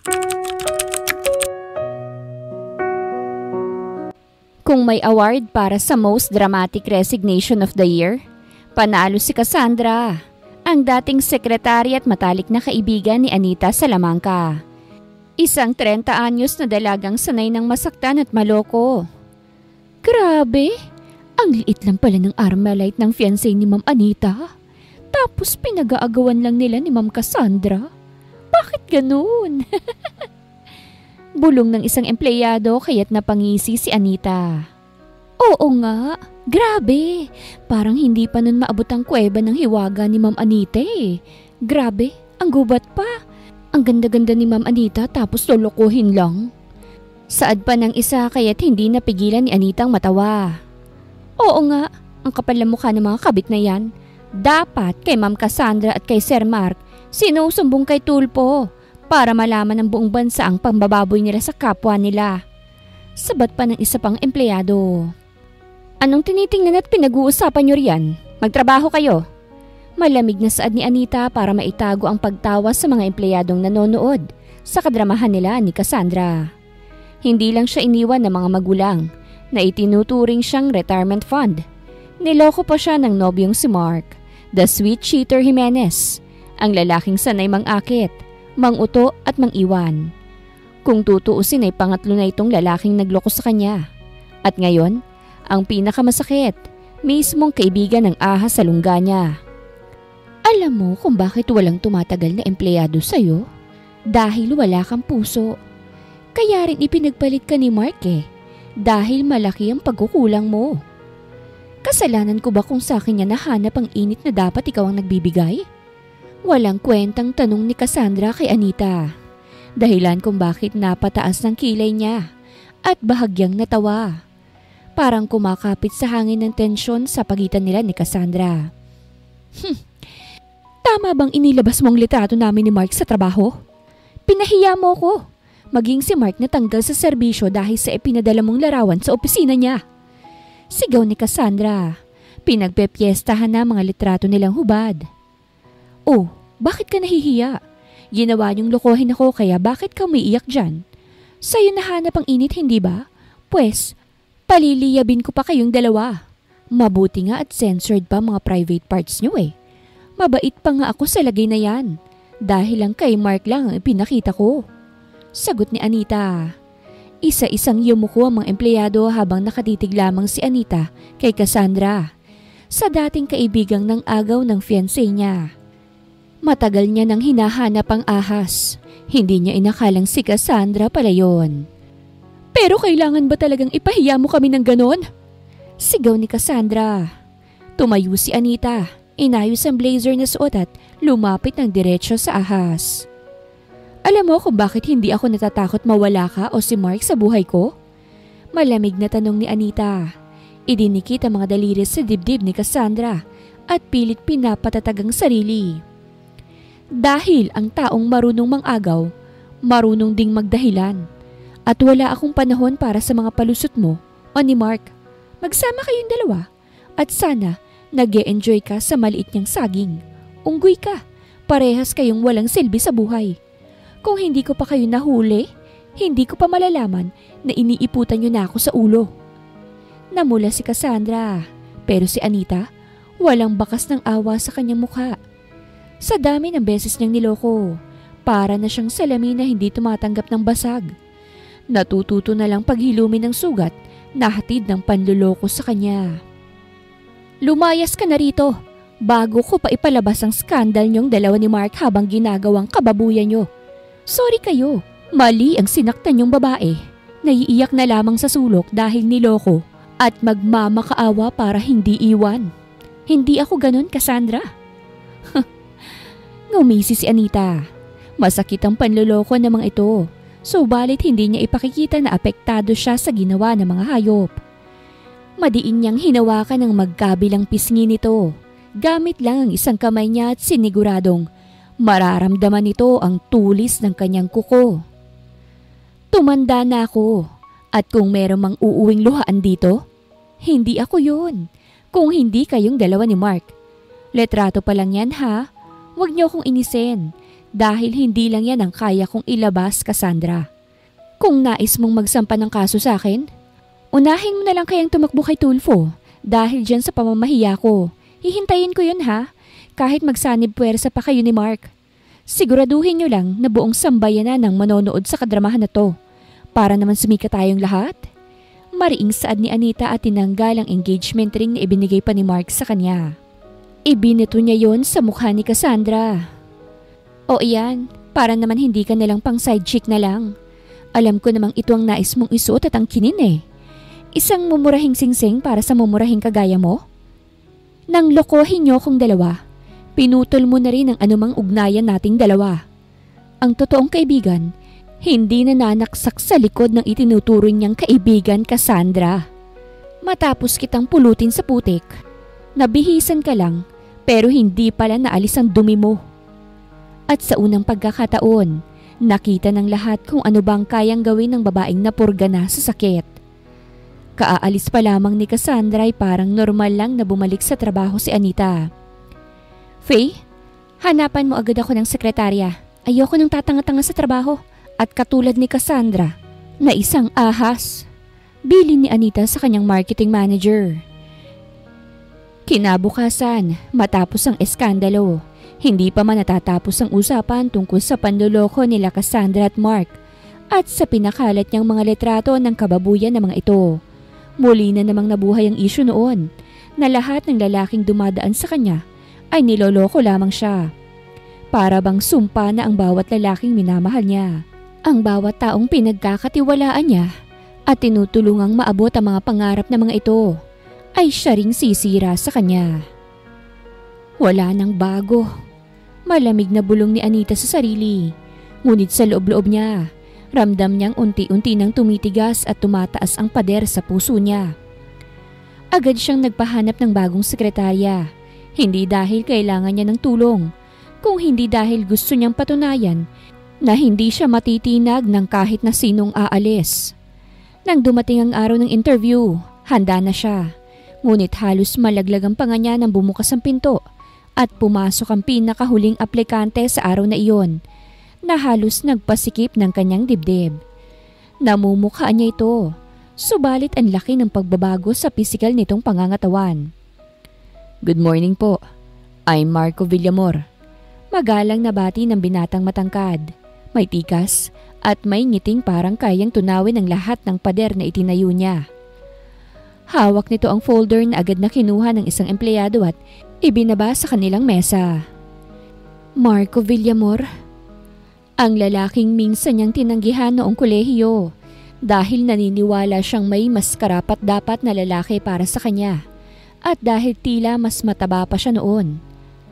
Kung may award para sa Most Dramatic Resignation of the Year, panalo si Cassandra, ang dating sekretary at matalik na kaibigan ni Anita Salamanca. Isang 30 anyos na dalagang sanay ng masaktan at maloko. Grabe, ang liit lang pala ng Armalite ng fiancé ni Ma'am Anita. Tapos pinag-aagawan lang nila ni Ma'am Cassandra. Bakit ganun? Bulong ng isang empleyado kaya't napangisi si Anita. Oo nga, grabe. Parang hindi pa nun maabot ang kuweba ng hiwaga ni Ma'am Anita eh. Grabe, ang gubat pa. Ang ganda-ganda ni Ma'am Anita tapos lolokohin lang. Saad pa ng isa kaya't hindi napigilan ni Anitang matawa. Oo nga, ang kapal na mukha ng mga kabit na yan. Dapat kay Ma'am Cassandra at kay Sir Mark sinusumbong kay Tulpo para malaman ng buong bansa ang pambababoy nila sa kapwa nila. Sabat pa ng isa pang empleyado. Anong tinitingnan at pinag-uusapan nyo riyan? Magtrabaho kayo. Malamig na saad ni Anita para maitago ang pagtawa sa mga empleyadong nanonood sa kadramahan nila ni Cassandra. Hindi lang siya iniwan ng mga magulang na itinuturing siyang retirement fund. Niloko pa siya ng nobyong si Mark, the sweet cheater Jimenez, ang lalaking sanay mang-akit, mang-uto at mang-iwan. Kung tutuusin ay pangatlo na itong lalaking nagloko sa kanya. At ngayon, ang pinakamasakit, mismong kaibigan ng ahas sa lungga niya. Alam mo kung bakit walang tumatagal na empleyado sa'yo? Dahil wala kang puso. Kaya rin ipinagpalit ka ni Mark eh. Dahil malaki ang pagkukulang mo. Kasalanan ko ba kung sa akin niya nahanap ang init na dapat ikaw ang nagbibigay? Walang kwentang tanong ni Cassandra kay Anita. Dahilan kung bakit napataas ng kilay niya at bahagyang natawa. Parang kumakapit sa hangin ng tensyon sa pagitan nila ni Cassandra. Tama bang inilabas mong litrato namin ni Mark sa trabaho? Pinahiya mo ko. Maging si Mark natanggal sa serbisyo dahil sa ipinadala mong larawan sa opisina niya. Sigaw ni Cassandra. Pinagpepiestahan na mga litrato nilang hubad. Oh, bakit ka nahihiya? Ginawa niyong lokohin ako kaya bakit ka umiiyak dyan? Sa'yo nahanap ang init hindi ba? Pwes, paliliyabin ko pa kayong dalawa. Mabuti nga at censored pa mga private parts niyo eh. Mabait pa nga ako sa lagay na yan. Dahil lang kay Mark lang ang ipinakita ko. Sagot ni Anita. Isa-isang yumuko ang mga empleyado habang nakatitig lamang si Anita kay Cassandra. Sa dating kaibigang ng agaw ng fiancé niya. Matagal niya nang hinahanap ang ahas. Hindi niya inakalang si Cassandra pala yun. Pero kailangan ba talagang ipahiya mo kami ng ganon? Sigaw ni Cassandra. Tumayo si Anita. Inayos ang blazer na suot at lumapit ng diretsyo sa ahas. Alam mo kung bakit hindi ako natatakot mawala ka o si Mark sa buhay ko? Malamig na tanong ni Anita. Idinikit ang mga daliri sa dibdib ni Cassandra at pilit pinapatatag ang sarili. Dahil ang taong marunong mang-agaw, marunong ding magdahilan. At wala akong panahon para sa mga palusot mo o ni Mark. Magsama kayong dalawa at sana nag-e-enjoy ka sa maliit niyang saging. Unggoy ka, parehas kayong walang silbi sa buhay. Kung hindi ko pa kayo nahuli, hindi ko pa malalaman na iniiputan niyo na ako sa ulo. Namula si Cassandra, pero si Anita, walang bakas ng awa sa kanyang mukha. Sa dami ng beses niyang niloko, para na siyang salamin na hindi tumatanggap ng basag. Natututo na lang paghilumin ng sugat na hatid ng panluloko sa kanya. Lumayas ka na rito, bago ko pa ipalabas ang skandal niyong dalawa ni Mark habang ginagawang kababuyan niyo. Sorry kayo, mali ang sinaktan niyong babae. Naiiyak na lamang sa sulok dahil niloko at magmamakaawa para hindi iwan. Hindi ako ganun, Cassandra. Ngumisi si Anita. Masakit ang panloloko ng mga ito. Subalit hindi niya ipakikita na apektado siya sa ginawa ng mga hayop. Madiin niyang hinawakan ng magkabilang pisngi nito. Gamit lang ang isang kamay niya at siniguradong mararamdaman nito ang tulis ng kanyang kuko. Tumanda na ako at kung meron mang uuwing luhaan dito, hindi ako yun. Kung hindi kayong dalawa ni Mark. Letrato pa lang yan ha. Huwag niyo akong inisin. dahil hindi lang yan ang kaya kong ilabas, Cassandra. Kung nais mong magsampa ng kaso sa akin, unahin mo na lang kayang tumakbo kay Tulfo dahil dyan sa pamamahiya ko. Hihintayin ko yun ha, kahit magsanib puwersa pa kayo ni Mark. Siguraduhin nyo lang na buong sambayanan ang manonood sa kadramahan na to para naman sumika tayong lahat. Mariing saad ni Anita at tinanggal ang engagement ring na ibinigay pa ni Mark sa kanya. Ibinito niya yon sa mukha ni Cassandra. O iyan, para naman hindi ka nalang pang side chick na lang. Alam ko namang ito ang nais mong isuot at angkinin eh. Isang mumurahing singsing para sa mumurahing kagaya mo? Nang lokohin niyo kong dalawa, pinutol mo na rin ang anumang ugnayan nating dalawa. Ang totoong kaibigan, hindi nananaksak sa likod ng itinuturing niyang kaibigan, Cassandra. Matapos kitang pulutin sa putik, nabihisan ka lang pero hindi pala naalis ang dumi mo. At sa unang pagkakataon, nakita ng lahat kung ano bang kayang gawin ng babaeng napurga na sa sakit. Kaaalis pa lamang ni Cassandra ay parang normal lang na bumalik sa trabaho si Anita. Faye, hanapan mo agad ako ng sekretarya. Ayoko nang tatanga-tanga sa trabaho. At katulad ni Cassandra, na isang ahas. Bilin ni Anita sa kanyang marketing manager. Kinabukasan, matapos ang eskandalo, hindi pa man natatapos ang usapan tungkol sa panloloko nila Cassandra at Mark at sa pinakalat niyang mga litrato ng kababuyan ng mga ito. Muli na namang nabuhay ang isyu noon na lahat ng lalaking dumadaan sa kanya ay niloloko lamang siya. Para bang sumpa na ang bawat lalaking minamahal niya. Ang bawat taong pinagkakatiwalaan niya at tinutulungang maabot ang mga pangarap ng mga ito ay siya ring sisira sa kanya. Wala nang bago. Malamig na bulong ni Anita sa sarili. Ngunit sa loob-loob niya, ramdam niyang unti-unti nang tumitigas at tumataas ang pader sa puso niya. Agad siyang nagpahanap ng bagong sekretarya. Hindi dahil kailangan niya ng tulong, kung hindi dahil gusto niyang patunayan na hindi siya matitinag ng kahit na sinong aalis. Nang dumating ang araw ng interview, handa na siya. Ngunit halos malaglag ang panga niya nang bumukas ang pinto at pumasok ang pinakahuling aplikante sa araw na iyon na halos nagpasikip ng kanyang dibdib. Namumukhaan niya ito, subalit ang laki ng pagbabago sa pisikal nitong pangangatawan. Good morning po. I'm Marco Villamor. Magalang na bati ng binatang matangkad. May tikas at may ngiting parang kayang tunawin ang lahat ng pader na itinayo niya. Hawak nito ang folder na agad na kinuha ng isang empleyado at ibinaba sa kanilang mesa. Marco Villamor. Ang lalaking minsan niyang tinanggihan noong kolehiyo dahil naniniwala siyang may mas karapat-dapat na lalaki para sa kanya at dahil tila mas mataba pa siya noon.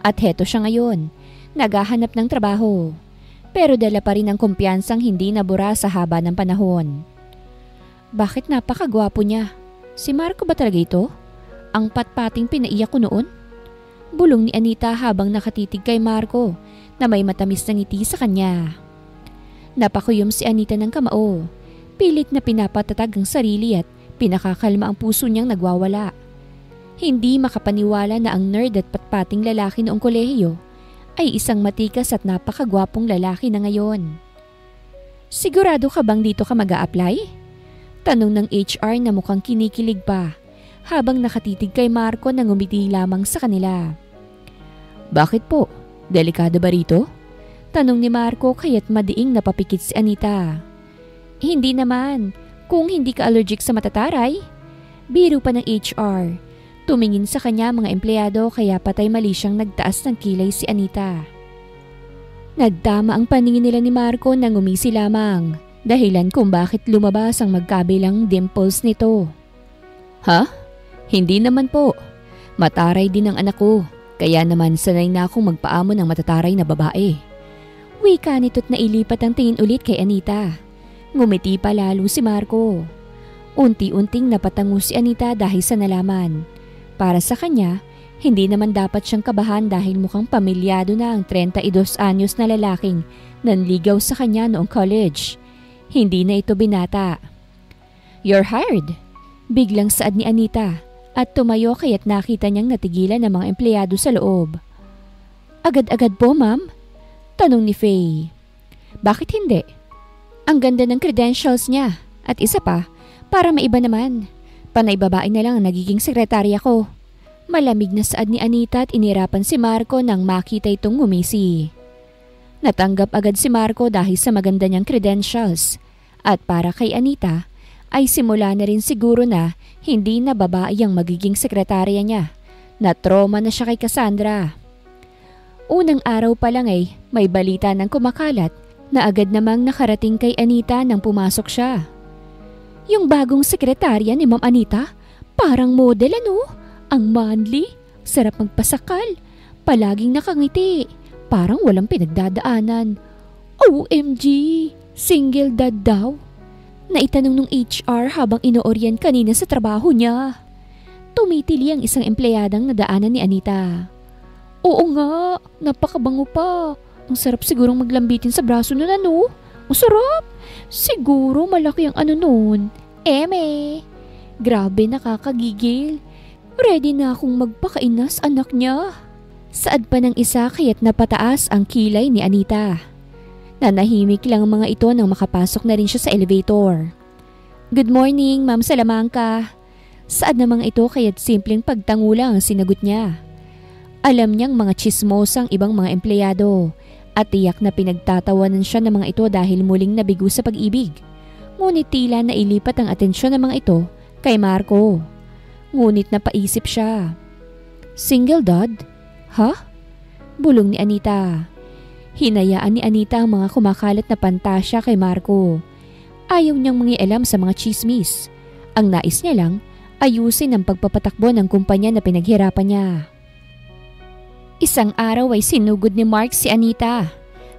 At heto siya ngayon, naghahanap ng trabaho. Pero dala pa rin ang kumpiyansang hindi nabura sa haba ng panahon. Bakit napakagwapo niya? Si Marco ba talaga ito? Ang patpating pinaiyak ko noon? Bulong ni Anita habang nakatitig kay Marco na may matamis na ngiti sa kanya. Napakuyom si Anita ng kamao. Pilit na pinapatatag ang sarili at pinakakalma ang puso niyang nagwawala. Hindi makapaniwala na ang nerd at patpating lalaki noong kolehiyo ay isang matikas at napakagwapong lalaki na ngayon. Sigurado ka bang dito ka mag-a-apply? Tanong ng HR na mukhang kinikilig pa habang nakatitig kay Marco na ngumiti lamang sa kanila. Bakit po? Delikado ba rito? Tanong ni Marco kaya't madiing napapikit si Anita. Hindi naman, kung hindi ka allergic sa matataray. Biro pa ng HR. Tumingin sa kanya mga empleyado kaya patay mali siyang nagtaas ng kilay si Anita. Nagtama ang paningin nila ni Marco nang umisi lamang, dahilan kung bakit lumabas ang magkabilang dimples nito. Ha? Hindi naman po. Mataray din ang anak ko, kaya naman sanay na akong magpaamon ng matataray na babae. Wika nito't nailipat ang tingin ulit kay Anita. Ngumiti pa lalo si Marco. Unti-unting napatango si Anita dahil sa nalaman. Para sa kanya, hindi naman dapat siyang kabahan dahil mukhang pamilyado na ang 32 anyos na lalaking nanligaw sa kanya noong college. Hindi na ito binata. You're hired, biglang saad ni Anita at tumayo kaya't nakita niyang natigilan ng mga empleyado sa loob. Agad-agad po, ma'am. Tanong ni Faye. Bakit hindi? Ang ganda ng credentials niya. At isa pa, para maiba naman. Panay babae na lang ang nagiging sekretarya ko. Malamig na saad ni Anita at inirapan si Marco nang makita itong ngumisi. Natanggap agad si Marco dahil sa maganda niyang credentials. At para kay Anita, ay simula na rin siguro na hindi na babae ang magiging sekretarya niya. Na-trauma na siya kay Cassandra. Unang araw pa lang ay may balita ng kumakalat na agad namang nakarating kay Anita nang pumasok siya. Yung bagong sekretarya ni Ma'am Anita, parang model ano? Ang manly, sarap magpasakal, palaging nakangiti, parang walang pinagdadaanan. OMG, single dad daw. Naitanong nung HR habang inoorient kanina sa trabaho niya. Tumitili ang isang empleyadang nadaanan ni Anita. Oo nga, napakabango pa. Ang sarap sigurong maglambitin sa braso nun ano? Ang sarap! Siguro malaki ang ano nun. Eme! Grabe, nakakagigil. Ready na akong magpakainas anak niya. Saad pa ng isa kaya't napataas ang kilay ni Anita. Nanahimik lang ang mga ito nang makapasok na rin siya sa elevator. Good morning, Ma'am Salamanca. Saad na mga ito kaya't simpleng pagtango lang ang sinagot niya. Alam niyang mga chismosang ibang mga empleyado at tiyak na pinagtatawanan siya ng mga ito dahil muling nabigo sa pag-ibig. Ngunit tila na ilipat ang atensyon ng mga ito kay Marco. Ngunit napaisip siya. Single dad? Ha? Bulong ni Anita. Hinayaan ni Anita ang mga kumakalat na pantasya kay Marco. Ayaw niyang mangialam sa mga chismis. Ang nais niya lang, ayusin ang pagpapatakbo ng kumpanya na pinaghirapan niya. Isang araw ay sinugod ni Mark si Anita.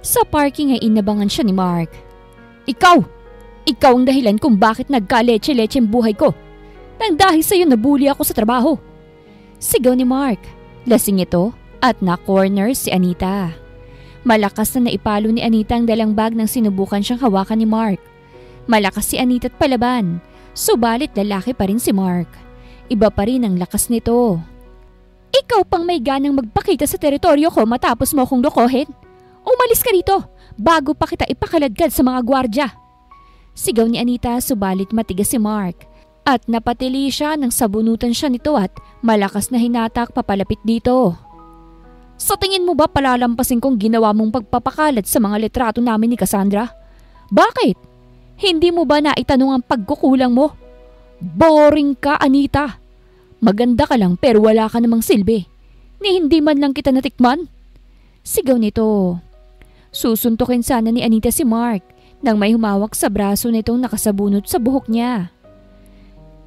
Sa parking ay inabangan siya ni Mark. Ikaw! Ikaw ang dahilan kung bakit nagka-leche-leche ang buhay ko. Nang dahil sa'yo nabuli ako sa trabaho. Sigaw ni Mark. Lasing ito at na-corner si Anita. Malakas na naipalo ni Anita ang dalang bag nang sinubukan siyang hawakan ni Mark. Malakas si Anita at palaban, subalit lalaki pa rin si Mark. Iba pa rin ang lakas nito. Ikaw pang may ganang magpakita sa teritoryo ko matapos mo akong lokohin. Umalis ka rito bago pa kita ipakaladkad sa mga gwardya. Sigaw ni Anita subalit matigas si Mark. At napatili siya nang sabunutan siya nito at malakas na hinatak papalapit dito. Sa tingin mo ba palalampasin kong ginawa mong pagpapakalat sa mga litrato namin ni Cassandra? Bakit? Hindi mo ba naitanong ang pagkukulang mo? Boring ka, Anita. Maganda ka lang pero wala ka namang silbi. Ni hindi man lang kita natikman. Sigaw nito. Susuntukin sana ni Anita si Mark nang may humawak sa braso nitong nakasabunot sa buhok niya.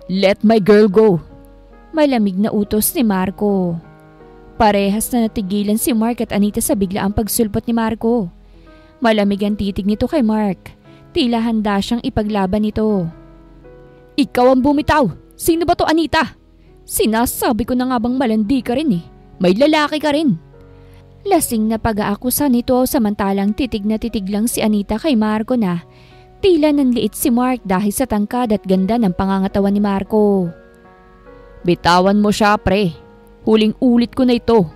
Let my girl go. Malamig na utos ni Marco. Parehas na natigilan si Mark at Anita sa biglaang pagsulpot ni Marco. Malamig ang titig nito kay Mark. Tila handa siyang ipaglaban nito. Ikaw ang bumitaw. Sino ba to, Anita? Sinasabi ko na nga bang malandi ka rin eh. May lalaki ka rin. Lasing na pag-aakusa nito samantalang titig na titig lang si Anita kay Marco na tila nanliit si Mark dahil sa tangkad at ganda ng pangangatawan ni Marco. Bitawan mo siya, pre. Huling ulit ko na ito.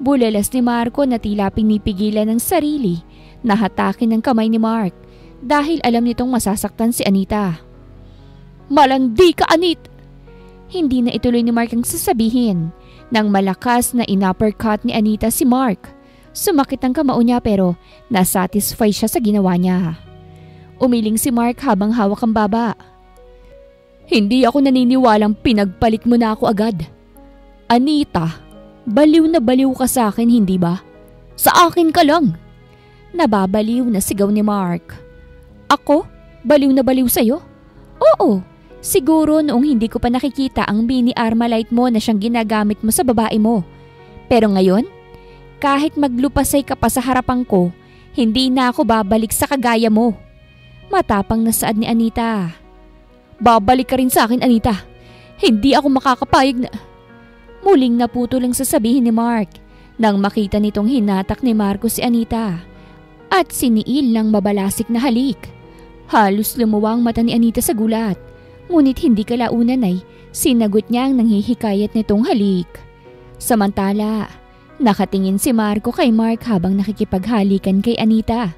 Bulalas ni Marco na tila pinipigilan ng sarili na hatakin ng kamay ni Mark dahil alam nitong masasaktan si Anita. Malandi ka, Anit! Hindi na ituloy ni Mark ang sasabihin nang malakas na in-uppercut ni Anita si Mark. Sumakit ang kamao niya pero nasatisfy siya sa ginawa niya. Umiling si Mark habang hawak ang baba. Hindi ako naniniwalang pinagpalit mo na ako agad. Anita, baliw na baliw ka sa akin, hindi ba? Sa akin ka lang. Nababaliw na sigaw ni Mark. Ako? Baliw na baliw sa'yo? Oo. Siguro noong hindi ko pa nakikita ang mini Armalite mo na siyang ginagamit mo sa babae mo. Pero ngayon, kahit maglupasay ka pa sa harapan ko, hindi na ako babalik sa kagaya mo. Matapang na saad ni Anita. Babalik ka rin sa akin, Anita. Hindi ako makakapayag na... Muling naputo lang sasabihin ni Mark nang makita nitong hinatak ni Marco si Anita at siniil ng mabalasik na halik. Halos lumuwa ang mata ni Anita sa gulat. Ngunit hindi kalaunan ay sinagot niya ang nanghihikayat nitong halik. Samantala, Nakatingin si Marco kay Mark habang nakikipaghalikan kay Anita.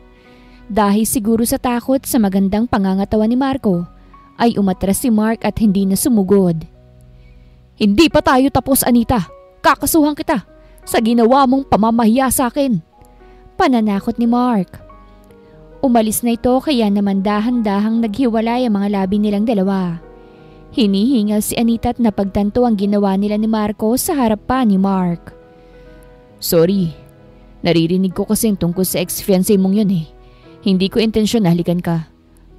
Dahil siguro sa takot sa magandang pangangatawan ni Marco, ay umatras si Mark at hindi na sumugod. Hindi pa tayo tapos, Anita. Kakasuhan kita sa ginawa mong pamamahiya sa akin. Pananakot ni Mark. Umalis na ito kaya naman dahan-dahang naghiwalay ang mga labi nilang dalawa. Hinihingal si Anita at napagtanto ang ginawa nila ni Marco sa harap pa ni Mark. Sorry, naririnig ko kasing tungkol sa ex-fiancé mong yun eh. Hindi ko intensyon na halikan ka.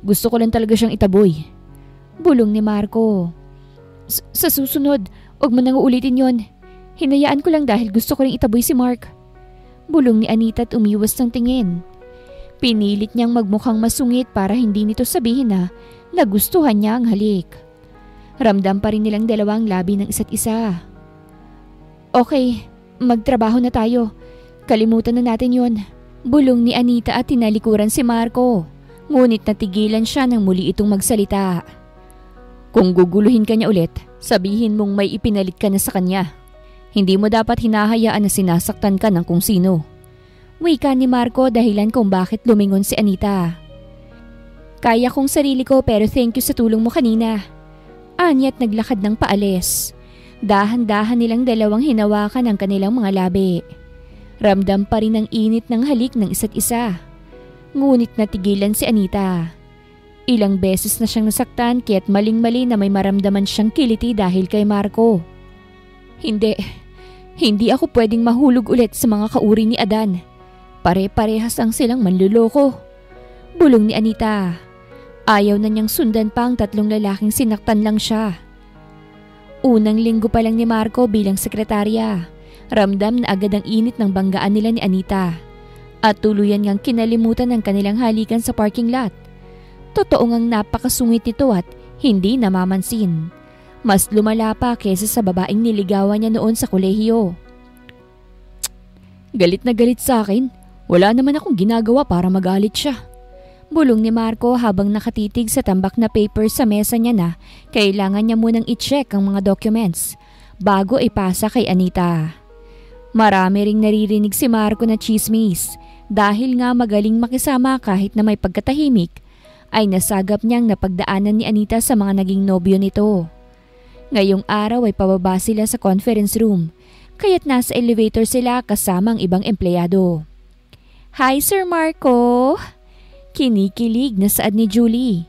Gusto ko lang talaga siyang itaboy. Bulong ni Marco. Sa susunod, huwag mo nang uulitin yon. Hinayaan ko lang dahil gusto ko rin itaboy si Mark. Bulong ni Anita at umiwas ng tingin. Pinilit niyang magmukhang masungit para hindi nito sabihin na nagustuhan niya ang halik. Ramdam pa rin nilang dalawang labi ng isa't isa. Okay, magtrabaho na tayo. Kalimutan na natin yon. Bulong ni Anita at tinalikuran si Marco. Ngunit natigilan siya nang muli itong magsalita. Kung guguluhin ka niya ulit, sabihin mong may ipinalit ka na sa kanya. Hindi mo dapat hinahayaan na sinasaktan ka ng kung sino. Wika ni Marco dahilan kung bakit lumingon si Anita. Kaya kong sarili ko pero thank you sa tulong mo kanina. Anya at naglakad ng paalis. Dahan-dahan nilang dalawang hinawakan ang kanilang mga labi. Ramdam pa rin ang init ng halik ng isa't isa. Ngunit natigilan si Anita. Ilang beses na siyang nasaktan kaya't maling-mali na may maramdaman siyang kiliti dahil kay Marco. Hindi ako pwedeng mahulog ulit sa mga kauri ni Adan. Pare-parehas ang silang manluloko. Bulong ni Anita. Ayaw na niyang sundan pa ang tatlong lalaking sinaktan lang siya. Unang linggo pa lang ni Marco bilang sekretarya. Ramdam na agad ang init ng banggaan nila ni Anita. At tuluyan ngang kinalimutan ang kanilang halikan sa parking lot. Totoo ngang napakasungit nito at hindi namamansin. Mas lumala pa kesa sa babaeng niligawan niya noon sa kolehiyo. Galit na galit sa akin. Wala naman akong ginagawa para magalit siya. Bulong ni Marco habang nakatitig sa tambak na paper sa mesa niya na kailangan niya munang i-check ang mga documents bago ipasa kay Anita. Marami ring naririnig si Marco na chismis dahil nga magaling makisama kahit na may pagkatahimik ay nasagap niyang napagdaanan ni Anita sa mga naging nobyo nito. Ngayong araw ay pababa sila sa conference room kaya't nasa elevator sila kasama ang ibang empleyado. Hi Sir Marco! Kinikilig na saad ni Julie.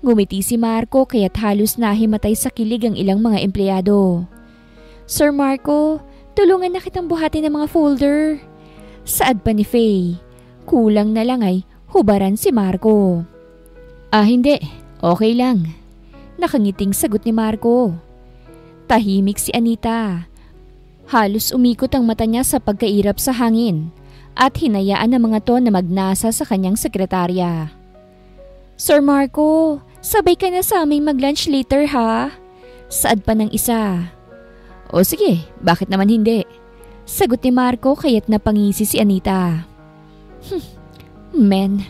Ngumiti si Marco kaya't halos nahimatay sa kilig ang ilang mga empleyado. Sir Marco, tulungan na kitang buhatin ng mga folder. Saad pa ni Faye. Kulang na lang ay hubaran si Marco. Hindi. Okay lang. Nakangiting sagot ni Marco. Tahimik si Anita. Halos umikot ang mata niya sa pagkairap sa hangin at hinayaan ang mga to na magnasa sa kanyang sekretarya. Sir Marco, sabay ka na sa aming mag-lunch later ha? Saad pa ng isa. O sige, bakit naman hindi? Sagot ni Marco kaya't napangisi si Anita. Men.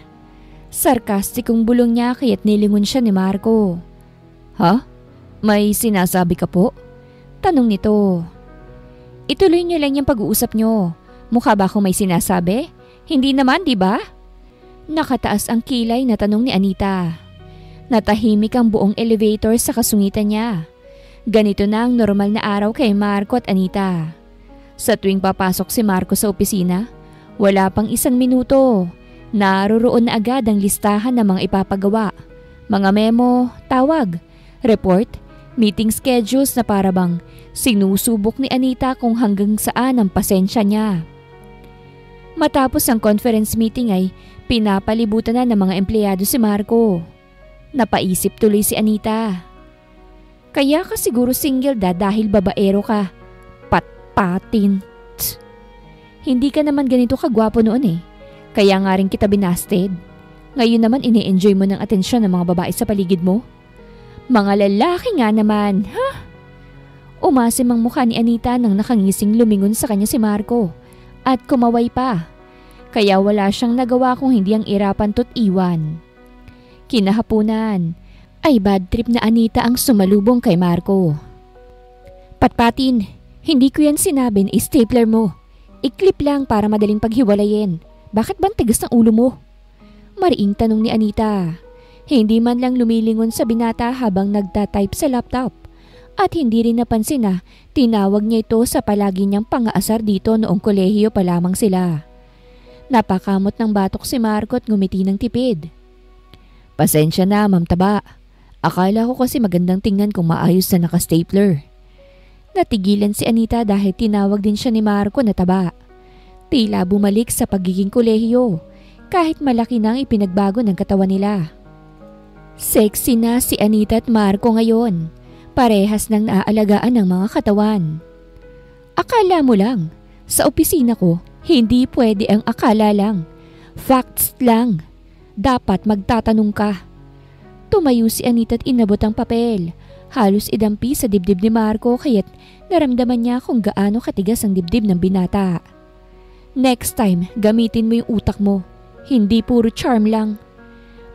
Sarkastikong bulong niya kaya't nilingon siya ni Marco. Ha? May sinasabi ka po? Tanong nito. Ituloy niyo lang yung pag-uusap niyo. Mukha ba akong may sinasabi? Hindi naman, di ba? Nakataas ang kilay na tanong ni Anita. Natahimik ang buong elevator sa kasungitan niya. Ganito na ang normal na araw kay Marco at Anita. Sa tuwing papasok si Marco sa opisina, wala pang isang minuto. Naroroon na agad ang listahan ng mga ipapagawa. Mga memo, tawag, report, meeting schedules na parabang sinusubok ni Anita kung hanggang saan ang pasensya niya. Matapos ang conference meeting ay pinapalibutan na ng mga empleyado si Marco. Napaisip tuloy si Anita. Kaya ka siguro single dahil babaero ka. Patpatin. Hindi ka naman ganito kagwapo noon eh. Kaya nga rin kita binasted. Ngayon naman ini-enjoy mo ng atensyon ng mga babae sa paligid mo. Mga lalaki nga naman, ha? Umasim ang mukha ni Anita nang nakangising lumingon sa kanya si Marco. At kumaway pa. Kaya wala siyang nagawa kung hindi ang irapan to't iwan. Kinahapunan ay bad trip na Anita ang sumalubong kay Marco. Patpatin, hindi ko yan sinabing stapler mo. I-clip lang para madaling paghiwalayin. Bakit bang tigas ng ulo mo? Mariing tanong ni Anita. Hindi man lang lumilingon sa binata habang nagtatype sa laptop. At hindi rin napansin na tinawag niya ito sa palagi niyang pangaasar dito noong kolehiyo pa lamang sila. Napakamot ng batok si Marco at ngumiti ng tipid. Pasensya na, Ma'am Taba. Akala ko kasi magandang tingnan kung maayos na naka-stapler. Natigilan si Anita dahil tinawag din siya ni Marco na Taba. Tila bumalik sa pagiging kolehiyo kahit malaki nang ipinagbago ng katawan nila. Sexy na si Anita at Marco ngayon. Parehas nang naaalagaan ng mga katawan. Akala mo lang, sa opisina ko, hindi pwede ang akala lang. Facts lang. Dapat magtatanong ka. Tumayo si Anita at inabot ang papel. Halos idampi sa dibdib ni Marco kaya't naramdaman niya kung gaano katigas ang dibdib ng binata. Next time, gamitin mo yung utak mo. Hindi puro charm lang.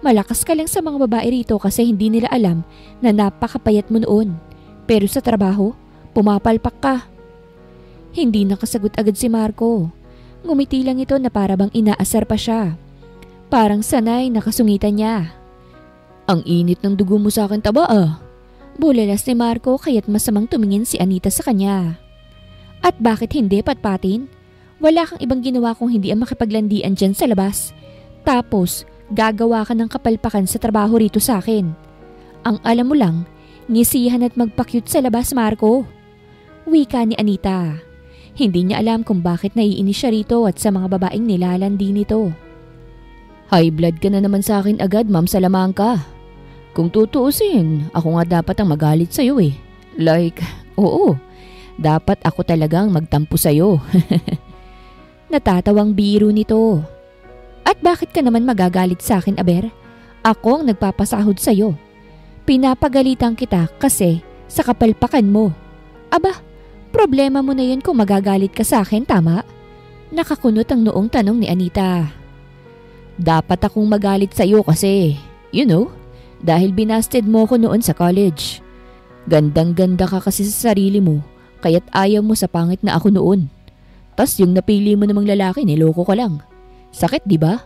Malakas ka lang sa mga babae rito kasi hindi nila alam na napakapayat mo noon. Pero sa trabaho, pumapalpak ka. Hindi nakasagot agad si Marco. Ngumiti lang ito na parabang inaasar pa siya. Parang sanay nakasungitan niya. Ang init ng dugo mo sa akin, Taba ah. Bulalas ni Marco kaya't masamang tumingin si Anita sa kanya. At bakit hindi patpatin? Wala kang ibang ginawa kung hindi ang makipaglandian dyan sa labas. Tapos, gagawa ka ng kapalpakan sa trabaho rito sa akin. Ang alam mo lang, ngisihan at magpakyut sa labas, Marco. Wika ni Anita. Hindi niya alam kung bakit naiinis siya rito at sa mga babaeng nilalandi nito. High blood ka na naman sa akin agad, Ma'am Salamanca. Kung tutuusin, ako nga dapat ang magalit sa'yo eh. Like, oo, dapat ako talagang magtampo sa'yo. Natatawang biro nito. At bakit ka naman magagalit sa akin, Aber? Ako ang nagpapasahod sa'yo. Pinapagalitan kita kasi sa kapalpakan mo. Aba, problema mo na yun kung magagalit ka sa akin, tama? Nakakunot ang noong tanong ni Anita. Dapat akong magalit sa'yo kasi, you know, dahil binasted mo ko noon sa college. Gandang-ganda ka kasi sa sarili mo, kaya't ayaw mo sa pangit na ako noon. Tas yung napili mo namang lalaki, niloko ka lang. Sakit, di ba?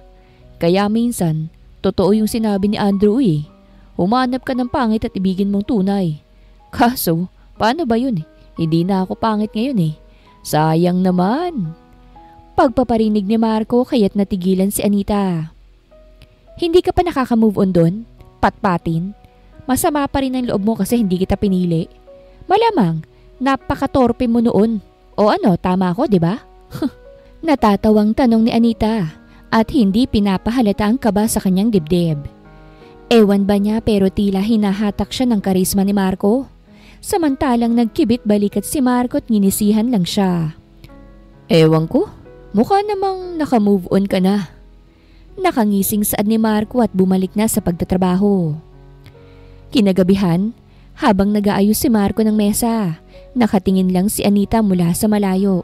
Kaya minsan, totoo yung sinabi ni Andrew eh. Humanap ka ng pangit at ibigin mong tunay. Kaso, paano ba yun? Hindi na ako pangit ngayon eh. Sayang naman. Pagpaparinig ni Marco kaya't natigilan si Anita. Hindi ka pa nakaka-move on doon? Patpatin? Masama pa rin ang loob mo kasi hindi kita pinili. Malamang, napakatorpe mo noon. O ano, tama ako, di ba? Natatawang tanong ni Anita at hindi pinapahalata ang kaba sa kanyang dibdib. Ewan ba niya pero tila hinahatak siya ng karisma ni Marco. Samantalang nagkibit balikat si Marco at nginisihan lang siya. Ewan ko, mukha namang nakamove on ka na. Nakangising saad ni Marco at bumalik na sa pagtatrabaho. Kinagabihan, habang nag-aayos si Marco ng mesa, nakatingin lang si Anita mula sa malayo.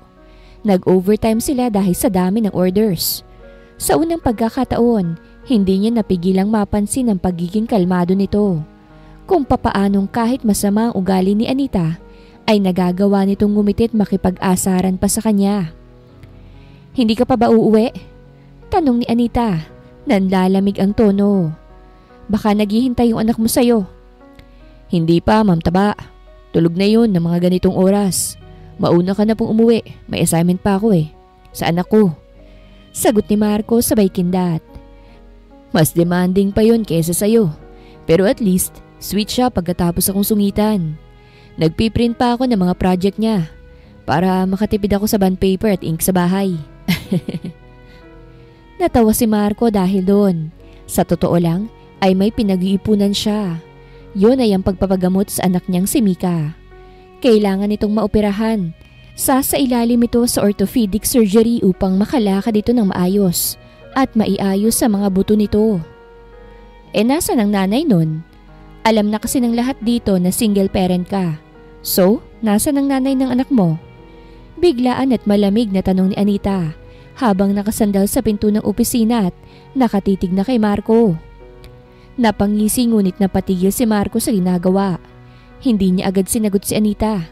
Nag-overtime sila dahil sa dami ng orders. Sa unang pagkakataon, hindi niya napigilang mapansin ang pagiging kalmado nito. Kung papaanong kahit masama ang ugali ni Anita, ay nagagawa nitong ngumiti at makipag-asaran pa sa kanya. Hindi ka pa ba uuwi? Tanong ni Anita. Nanlalamig ang tono. Baka naghihintay yung anak mo sa'yo. Hindi pa, Ma'am Taba. Tulog na yun ng mga ganitong oras. Mauna ka na pong umuwi. May assignment pa ako eh. Sa anak ko. Sagot ni Marco sabay kindat. Mas demanding pa yun kaysa sa'yo. Pero at least, sweet siya pagkatapos akong sungitan. Nagpiprint pa ako ng mga project niya para makatipid ako sa bond paper at ink sa bahay. Natawa si Marco dahil doon. Sa totoo lang, ay may pinag-iipunan siya. Yun ay ang pagpapagamot sa anak niyang si Mika. Kailangan itong maoperahan. Sa ilalim ito sa orthopedic surgery upang makalakad ito ng maayos at maiayos sa mga buto nito. Nasaan ang nanay nun? Alam na kasi ng lahat dito na single parent ka. So, nasaan ang nanay ng anak mo? Biglaan at malamig na tanong ni Anita habang nakasandal sa pinto ng opisina at nakatitig na kay Marco. Napangisi ngunit napatigil si Marco sa ginagawa. Hindi niya agad sinagot si Anita.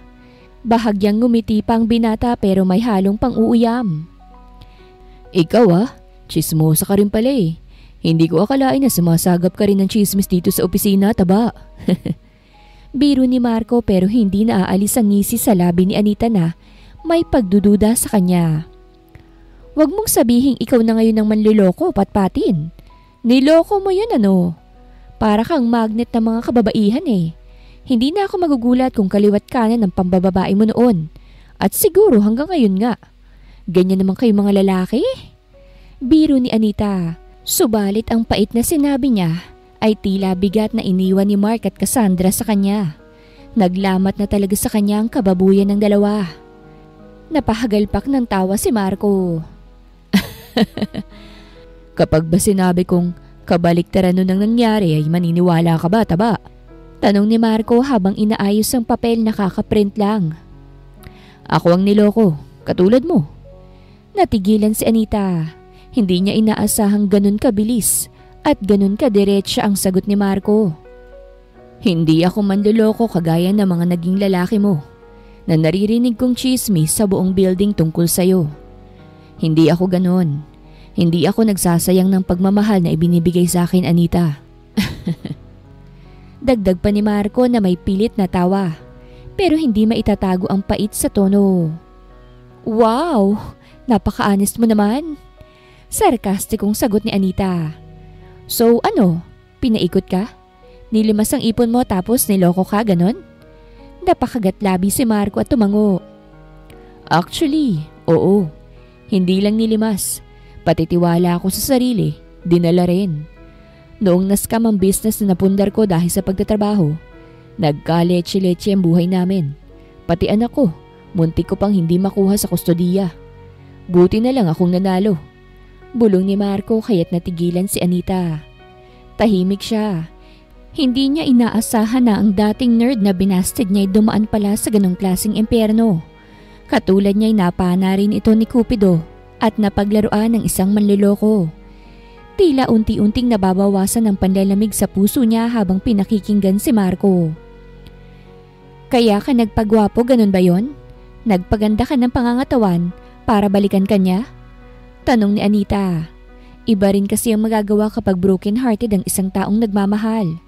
Bahagyang ngumiti pa ang binata pero may halong pang-uuyam. Ikaw tsismosa ka rin pala eh. Hindi ko akalain na sumasagap ka rin ng chismis dito sa opisina, taba. Biro ni Marco pero hindi naaalis ang ngisi sa labi ni Anita na may pagdududa sa kanya. Huwag mong sabihing ikaw na ngayon ang manluloko, patpatin. Niloko mo yun Para kang magnet ng mga kababaihan eh. Hindi na ako magugulat kung kaliwat kanan ng pambababae mo noon. At siguro hanggang ngayon nga. Ganyan naman kayo mga lalaki. Biro ni Anita. Subalit ang pait na sinabi niya ay tila bigat na iniwan ni Mark at Cassandra sa kanya. Naglamat na talaga sa kanya ang kababuyan ng dalawa. Napahagalpak ng tawa si Marco. Kapag ba sinabi kong kabaliktaran nun ang nangyari ay maniniwala ka ba, taba? Tanong ni Marco habang inaayos ang papel na kakaprint lang. Ako ang niloko, katulad mo. Natigilan si Anita. Hindi niya inaasahang ganun kabilis at ganun kadiretsa ang sagot ni Marco. Hindi ako manluloko kagaya ng mga naging lalaki mo na naririnig kong chismis sa buong building tungkol sa'yo. Hindi ako ganun. Hindi ako nagsasayang ng pagmamahal na ibinibigay sa akin, Anita. Dagdag pa ni Marco na may pilit na tawa pero hindi maitatago ang pait sa tono. Wow! Napaka-honest mo naman. Sarkastikong sagot ni Anita. So pinaikot ka? Nilimas ang ipon mo tapos niloko ka, ganon? Napakagatlabi si Marco at tumango. Actually, oo. Hindi lang nilimas. Pati tiwala ako sa sarili, dinala rin. Noong naskam ang business na napundar ko dahil sa pagtatrabaho, nagka-leche-leche ang buhay namin. Pati anak ko, muntik ko pang hindi makuha sa kustodiya. Buti na lang akong nanalo. Bulong ni Marco kaya't natigilan si Anita. Tahimik siya. Hindi niya inaasahan na ang dating nerd na binasted niya ay dumaan pala sa ganong klaseng impyerno. Katulad niya ay napana rin ito ni Cupido at napaglaruan ng isang manloloko. Tila unti-unting nababawasan ang panlalamig sa puso niya habang pinakikinggan si Marco. Kaya ka nagpagwapo, ganun ba yon? Nagpaganda ka ng pangangatawan para balikan ka niya? Tanong ni Anita. Iba rin kasi ang magagawa kapag broken-hearted ang isang taong nagmamahal.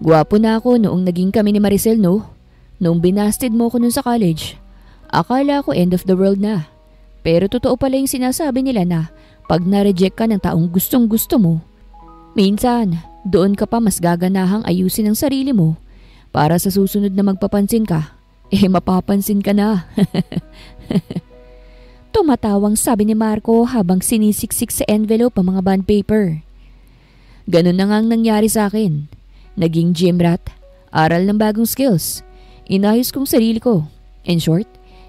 Gwapo na ako noong naging kami ni Maricel, no? Noong binasted mo ko nun sa college, akala ko end of the world na. Pero totoo pala yung sinasabi nila na pag na-reject ka ng taong gustong gusto mo, minsan doon ka pa mas gaganahang ayusin ang sarili mo para sa susunod na magpapansin ka, mapapansin ka na. Tumatawang sabi ni Marco habang sinisiksik sa envelope ang mga bond paper. Ganun na nga ang nangyari sa akin. Naging gym rat, aral ng bagong skills. Inayos kong sarili ko. In short,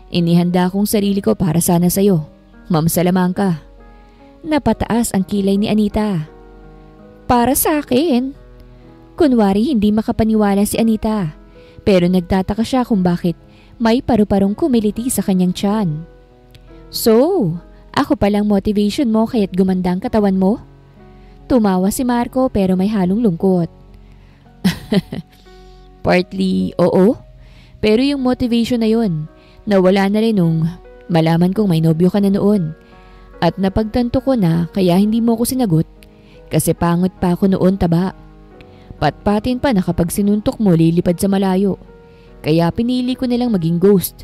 inihanda kong sarili ko para sana sa'yo. Ma'am Salamanca. Napataas ang kilay ni Anita. Para sa akin? Kunwari hindi makapaniwala si Anita. Pero nagtataka siya kung bakit may paru-parong kumiliti sa kanyang tiyan. So, ako palang motivation mo kaya't gumanda ang katawan mo? Tumawa si Marco pero may halong lungkot. Partly, oo. Pero yung motivation na yun, nawala na rin nung malaman kong may nobyo ka na noon. At napagtanto ko na kaya hindi mo ko sinagot kasi pangot pa ako noon, taba. Patpatin pa na kapag sinuntok mo lilipad sa malayo. Kaya pinili ko nilang maging ghost.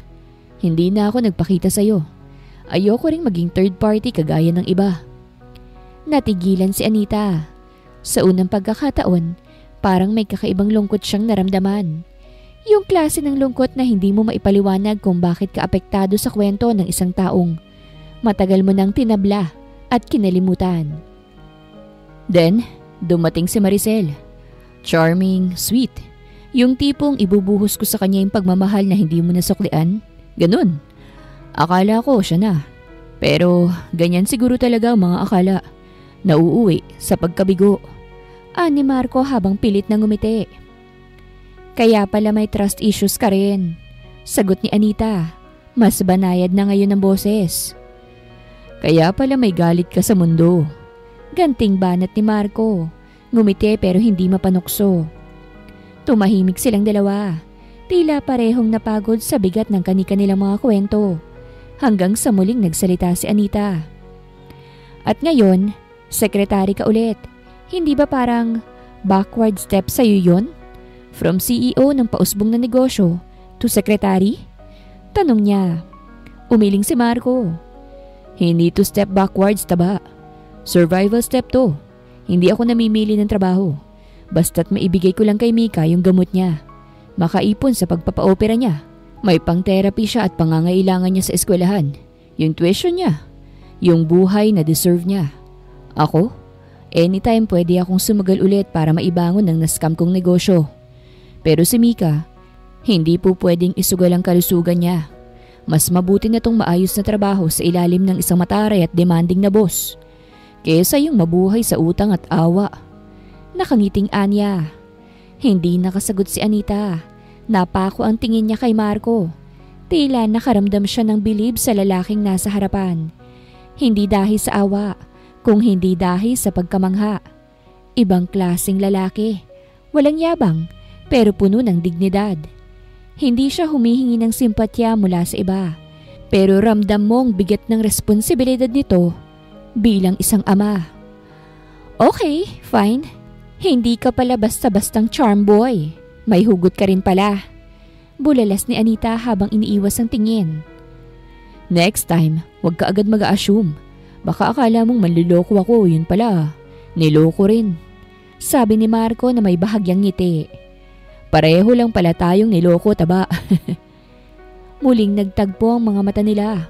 Hindi na ako nagpakita sa'yo. Ayoko ring maging third party kagaya ng iba. Natigilan si Anita. Sa unang pagkakataon, parang may kakaibang lungkot siyang naramdaman. Yung klase ng lungkot na hindi mo maipaliwanag kung bakit ka apektado sa kwento ng isang taong matagal mo nang tinabla at kinalimutan. Then, dumating si Maricel. Charming, sweet. Yung tipong ibubuhos ko sa kanya yung pagmamahal na hindi mo nasuklian. Ganun. Akala ko siya na. Pero ganyan siguro talaga ang mga akala. Nauuwi sa pagkabigo. Ani Marco habang pilit na ngumiti. Kaya pala may trust issues ka rin. Sagot ni Anita. Mas banayad na ngayon ang boses. Kaya pala may galit ka sa mundo. Ganting banat ni Marco. Ngumiti pero hindi mapanukso. Tumahimik silang dalawa. Tila parehong napagod sa bigat ng kani-kanilang mga kwento. Hanggang sa muling nagsalita si Anita. At ngayon, sekretary ka ulit. Hindi ba parang backward step sa'yo yun? From CEO ng pausbong na negosyo to sekretary? Tanong niya. Umiling si Marco. Hindi to step backwards, taba. Survival step to. Hindi ako namimili ng trabaho. Basta't maibigay ko lang kay Mika yung gamot niya. Makaipon sa pagpapa-opera niya. May pang-therapy siya at pangangailangan niya sa eskwelahan. Yung tuition niya. Yung buhay na deserve niya. Ako? Anytime pwede akong sumagal ulit para maibangon ng nascam kong negosyo. Pero si Mika, hindi po pwedeng isugal ang kalusugan niya. Mas mabuti na tong maayos na trabaho sa ilalim ng isang mataray at demanding na boss. Kesa yung mabuhay sa utang at awa. Nakangiting Anya. Hindi nakasagot si Anita. Napako ang tingin niya kay Marco. Tila nakaramdam siya ng bilib sa lalaking nasa harapan. Hindi dahil sa awa, kung hindi dahil sa pagkamangha. Ibang klaseng lalaki. Walang yabang, pero puno ng dignidad. Hindi siya humihingi ng simpatya mula sa iba. Pero ramdam mong bigat ng responsibilidad nito bilang isang ama. Okay, fine. Hindi ka pala basta-bastang charm boy. May hugot ka rin pala. Bulalas ni Anita habang iniiwas ang tingin. Next time, huwag ka agad mag-a-assume. Baka akala mong manluloko ako, yun pala. Niloko rin. Sabi ni Marco na may bahagyang ngiti. Pareho lang pala tayong niloko, taba. Muling nagtagpo ang mga mata nila.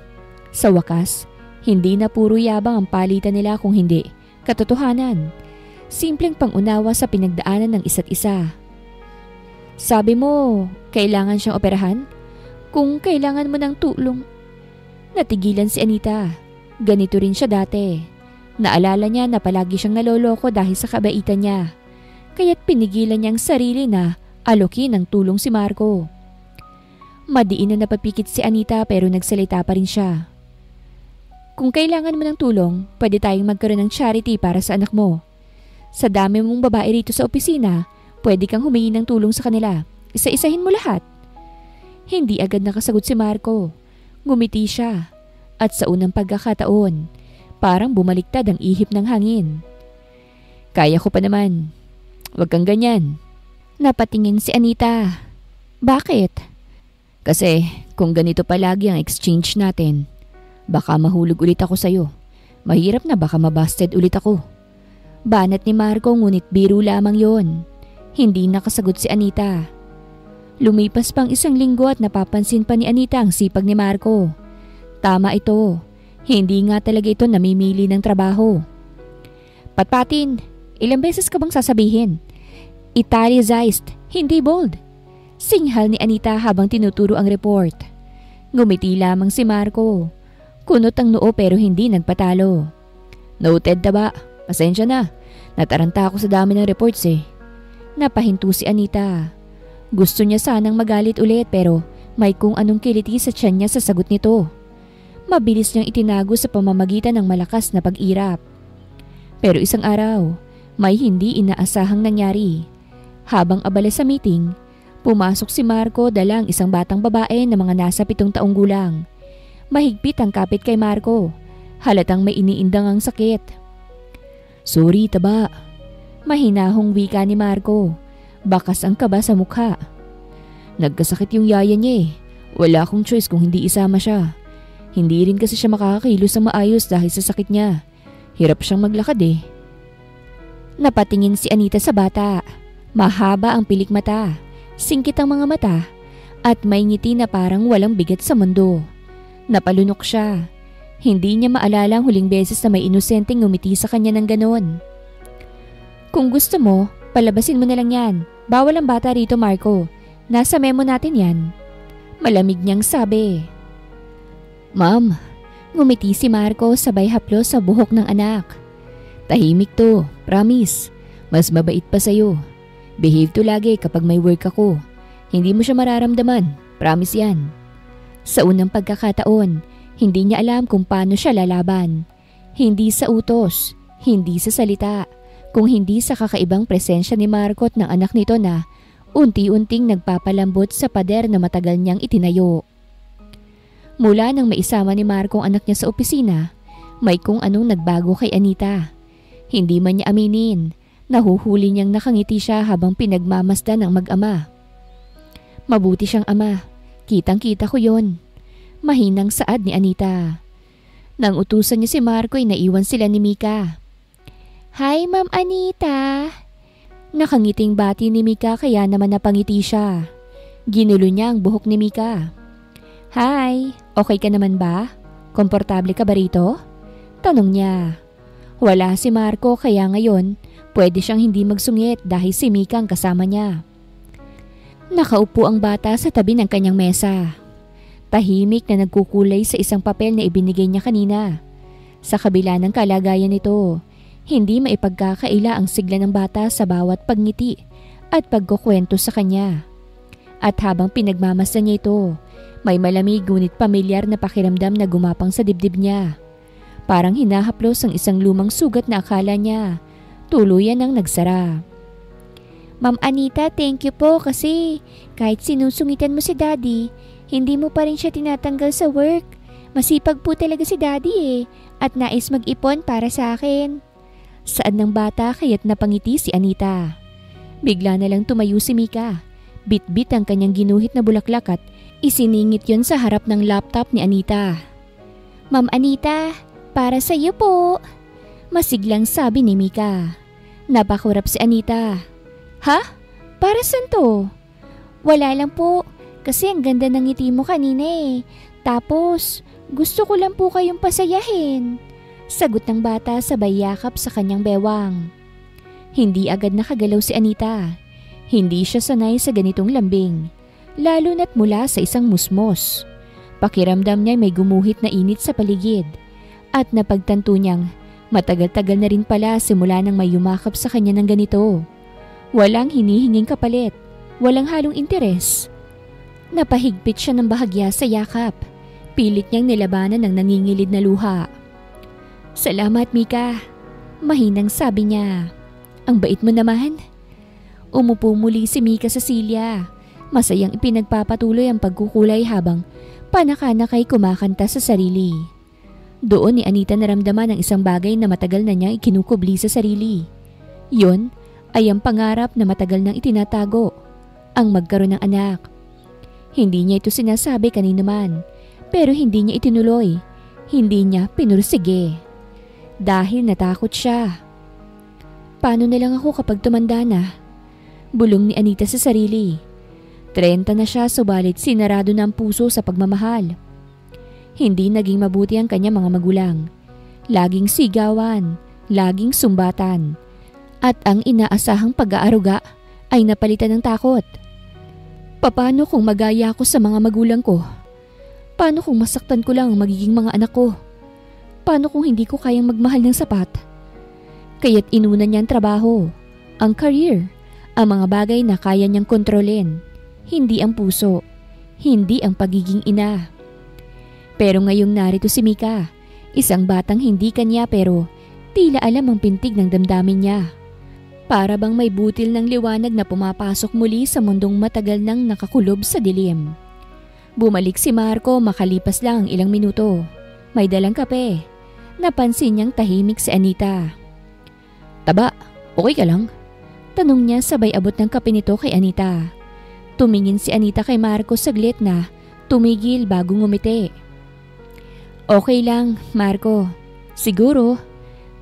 Sa wakas, hindi na puro yabang ang palitan nila kung hindi katotohanan. Simpleng pangunawa sa pinagdaanan ng isa't isa. Sabi mo, kailangan siyang operahan? Kung kailangan mo ng tulong. Natigilan si Anita. Ganito rin siya dati. Naalala niya na palagi siyang naloloko dahil sa kabaitan niya. Kaya't pinigilan niyang sarili na alokin ng tulong si Marco. Madiin na napapikit si Anita pero nagsalita pa rin siya. Kung kailangan mo ng tulong, pwede tayong magkaroon ng charity para sa anak mo. Sa dami mong babae rito sa opisina, pwede kang humingi ng tulong sa kanila. Isa-isahin mo lahat. Hindi agad nakasagot si Marco. Ngumiti siya. At sa unang pagkakataon, parang bumaliktad ang ihip ng hangin. Kaya ko pa naman. Huwag kang ganyan. Napatingin si Anita. Bakit? Kasi kung ganito palagi ang exchange natin, baka mahulog ulit ako sa'yo. Mahirap na baka mabasted ulit ako. Banat ni Marco ngunit biro lamang yon. Hindi nakasagot si Anita. Lumipas pang 1 linggo at napapansin pa ni Anita ang sipag ni Marco. Tama ito. Hindi nga talaga ito namimili ng trabaho. Patpatin, ilang beses ka bang sasabihin? Italicized, hindi bold. Singhal ni Anita habang tinuturo ang report. Ngumiti lamang si Marco. Kunot ang noo pero hindi nagpatalo. Noted na ba? Pasensya na. Nataranta ako sa dami ng reports eh. Napahinto si Anita. Gusto niya sanang magalit ulit pero may kung anong kiliti sa tiyan niya sa sagot nito. Mabilis niyang itinago sa pamamagitan ng malakas na pag-irap. Pero isang araw, may hindi inaasahang nangyari. Habang abala sa meeting, pumasok si Marco dalang isang batang babae na mga nasa 7 taong gulang. Mahigpit ang kapit kay Marco. Halatang may iniindang ang sakit. Sorry, taba. Mahinahong wika ni Marco. Bakas ang kaba sa mukha. Nagkasakit yung yaya niya eh. Wala akong choice kung hindi isama siya. Hindi rin kasi siya makakakilos ng maayos dahil sa sakit niya. Hirap siyang maglakad eh. Napatingin si Anita sa bata. Mahaba ang pilik mata. Singkit ang mga mata. At may ngiti na parang walang bigat sa mundo. Napalunok siya. Hindi niya maalala ang huling beses na may inosenteng ngumiti sa kanya ng ganon. Kung gusto mo, palabasin mo na lang yan. Bawal ang bata rito, Marco. Nasa memo natin yan. Malamig niyang sabi. Ma'am, ngumiti si Marco sabay haplos sa buhok ng anak. Tahimik to, promise. Mas mabait pa sa'yo. Behave to lagi kapag may work ako. Hindi mo siya mararamdaman, promise yan. Sa unang pagkakataon, hindi niya alam kung paano siya lalaban. Hindi sa utos, hindi sa salita, kung hindi sa kakaibang presensya ni Marco at ng anak nito na unti-unting nagpapalambot sa pader na matagal niyang itinayo. Mula nang maisama ni Marco ang anak niya sa opisina, may kung anong nagbago kay Anita. Hindi man niya aminin, nahuhuli niyang nakangiti siya habang pinagmamasdan ng mag-ama. Mabuti siyang ama, kitang-kita ko yon. Mahinang saad ni Anita. Nang utusan niya si Marco ay naiwan sila ni Mika. Hi, Ma'am Anita! Nakangiting bati ni Mika kaya naman napangiti siya. Ginulo niya ang buhok ni Mika. Hi, okay ka naman ba? Komportable ka ba rito? Tanong niya. Wala si Marco kaya ngayon pwede siyang hindi magsungit dahil si Mika ang kasama niya. Nakaupo ang bata sa tabi ng kanyang mesa. Tahimik na nagkukulay sa isang papel na ibinigay niya kanina. Sa kabila ng kalagayan nito, hindi maipagkakaila ang sigla ng bata sa bawat pagngiti at pagkukwento sa kanya. At habang pinagmamasdan niya ito, may malamig ngunit pamilyar na pakiramdam na gumapang sa dibdib niya. Parang hinahaplos ang isang lumang sugat na akala niya tuluyan nang nagsara. Ma'am Anita, thank you po kasi kahit sinusungitan mo si Daddy, hindi mo pa rin siya tinatanggal sa work. Masipag po talaga si Daddy at nais mag-ipon para sa akin. Saad ng bata kaya't napangiti si Anita. Bigla na lang tumayo si Mika. Bit-bit ang kanyang ginuhit na bulaklak at isiningit yon sa harap ng laptop ni Anita. Ma'am Anita, para sa iyo po. Masiglang sabi ni Mika. Napakurap si Anita. Ha? Para saan to? Wala lang po, kasi ang ganda ng ngiti mo kanina Tapos, gusto ko lang po kayong pasayahin. Sagot ng bata sabay yakap sa kanyang bewang. Hindi agad nakagalaw si Anita. Hindi siya sanay sa ganitong lambing, lalo na't mula sa isang musmos. Pakiramdam niya may gumuhit na init sa paligid at napagtanto niyang matagal-tagal na rin pala simula nang may yumakap sa kanya ng ganito. Walang hinihinging kapalit, walang halong interes. Napahigpit siya ng bahagya sa yakap. Pilit niyang nilabanan ng nangingilid na luha. Salamat, Mika. Mahinang sabi niya. Ang bait mo naman. Umupo muli si Mika sa silya. Masayang ipinagpapatuloy ang pagkukulay habang panakanakay kumakanta sa sarili. Doon ni Anita naramdaman ang isang bagay na matagal na niyang ikinukubli sa sarili. Yun ay ang pangarap na matagal nang itinatago, ang magkaroon ng anak. Hindi niya ito sinasabi kanina man, pero hindi niya itinuloy. Hindi niya pinursige. Dahil natakot siya. Paano na lang ako kapag tumanda na? Bulong ni Anita sa sarili. 30 na siya subalit sinarado na ang puso sa pagmamahal. Hindi naging mabuti ang kanyang mga magulang. Laging sigawan, laging sumbatan. At ang inaasahang pag-aaruga ay napalitan ng takot. Paano kung magaya ako sa mga magulang ko? Paano kung masaktan ko lang ang magiging mga anak ko? Paano kung hindi ko kayang magmahal ng sapat? Kaya't inuna niya ang trabaho, ang career, ang mga bagay na kaya niyang kontrolin. Hindi ang puso, hindi ang pagiging ina. Pero ngayong narito si Mika, isang batang hindi kanya pero tila alam ang pintig ng damdamin niya. Para bang may butil ng liwanag na pumapasok muli sa mundong matagal nang nakakulob sa dilim. Bumalik si Marco makalipas lang ang ilang minuto. May dalang kape. Napansin niyang tahimik si Anita. Taba, okay ka lang? Tanong niya sabay abot ng kape nito kay Anita. Tumingin si Anita kay Marco saglit na tumigil bago ngumiti. Okay lang, Marco. Siguro?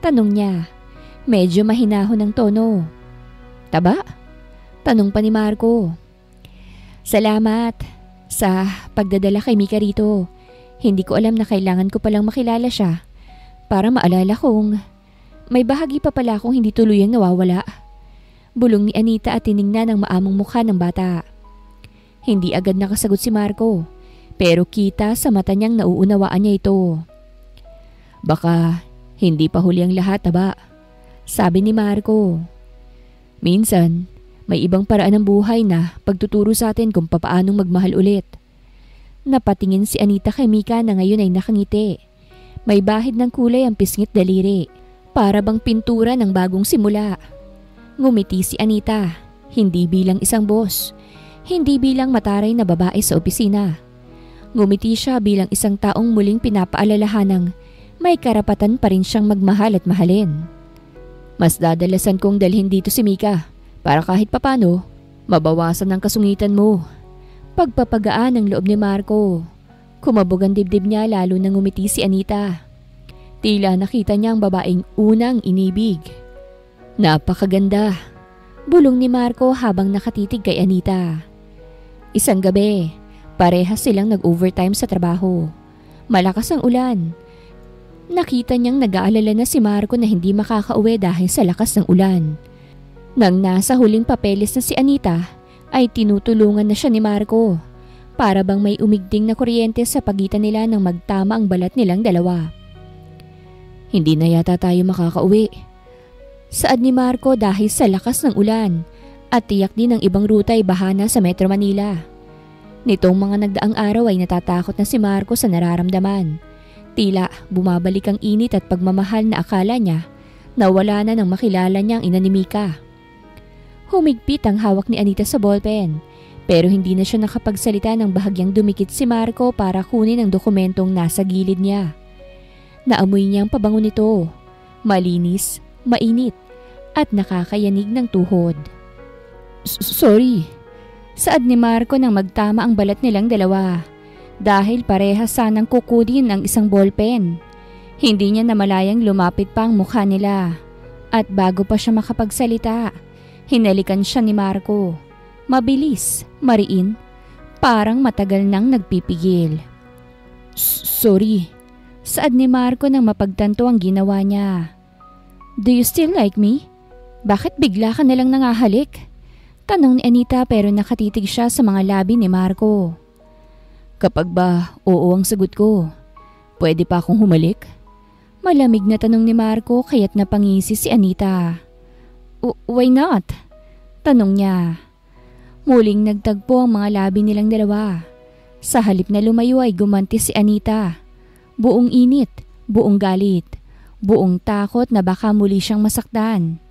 Tanong niya. Medyo mahinahon ang tono. Taba? Tanong pa ni Marco. Salamat sa pagdadala kay Mika rito. Hindi ko alam na kailangan ko palang makilala siya para maalala kong may bahagi pa pala akong hindi tuluyang nawawala. Bulong ni Anita at tiningnan ang maamong mukha ng bata. Hindi agad nakasagot si Marco, pero kita sa mata niyang nauunawaan niya ito. Baka hindi pa huli ang lahat, taba? Sabi ni Marco. Minsan, may ibang paraan ng buhay na pagtuturo sa atin kung papaanong magmahal ulit. Napatingin si Anita kay Mika na ngayon ay nakangiti. May bahid ng kulay ang pisngit daliri, para bang pintura ng bagong simula. Ngumiti si Anita. Hindi bilang isang boss. Hindi bilang mataray na babae sa opisina. Ngumiti siya bilang isang taong muling pinapaalalahanang may karapatan pa rin siyang magmahal at mahalin. Mas dadalasan kong dalhin dito si Mika para kahit papano mabawasan ang kasungitan mo. Pagpapagaan ng loob ni Marco. Kumabog ang dibdib niya lalo nang ngumiti si Anita. Tila nakita niya ang babaeng unang inibig. Napakaganda. Bulong ni Marco habang nakatitig kay Anita. Isang gabi, parehas silang nag-overtime sa trabaho. Malakas ang ulan. Nakita niyang nag-aalala na si Marco na hindi makakauwi dahil sa lakas ng ulan. Nang nasa huling papeles na si Anita, ay tinutulungan na siya ni Marco. Para bang may umigting na kuryente sa pagitan nila nang magtama ang balat nilang dalawa. Hindi na yata tayo makakauwi. Saad ni Marco dahil sa lakas ng ulan at tiyak din ng ibang ruta ay bahana sa Metro Manila. Nitong mga nagdaang araw ay natatakot na si Marco sa nararamdaman. Tila bumabalik ang init at pagmamahal na akala niya na wala na nang makilala niyang ina ni Mika. Humigpit ang hawak ni Anita sa ballpen pero hindi na siya nakapagsalita nang bahagyang dumikit si Marco para kunin ang dokumentong nasa gilid niya. Naamoy niya ang pabango nito, malinis, mainit, at nakakayanig ng tuhod. Sorry, saad ni Marco nang magtama ang balat nilang dalawa dahil parehas sanang kukunin ang isang ballpen. Hindi niya namalayang lumapit pa ang mukha nila at bago pa siya makapagsalita, hinalikan siya ni Marco. Mabilis, mariin, parang matagal nang nagpipigil. Sorry. Saad ni Marco nang mapagtanto ang ginawa niya. Do you still like me? Bakit bigla ka nalang nangahalik? Tanong ni Anita pero nakatitig siya sa mga labi ni Marco. Kapag ba oo ang sagot ko, pwede pa akong humalik? Malamig na tanong ni Marco kaya't napangisi si Anita. Why not? Tanong niya. Muling nagtagpo ang mga labi nilang dalawa. Sa halip na lumayo ay gumanti si Anita. Buong init, buong galit, buong takot na baka muli siyang masaktan.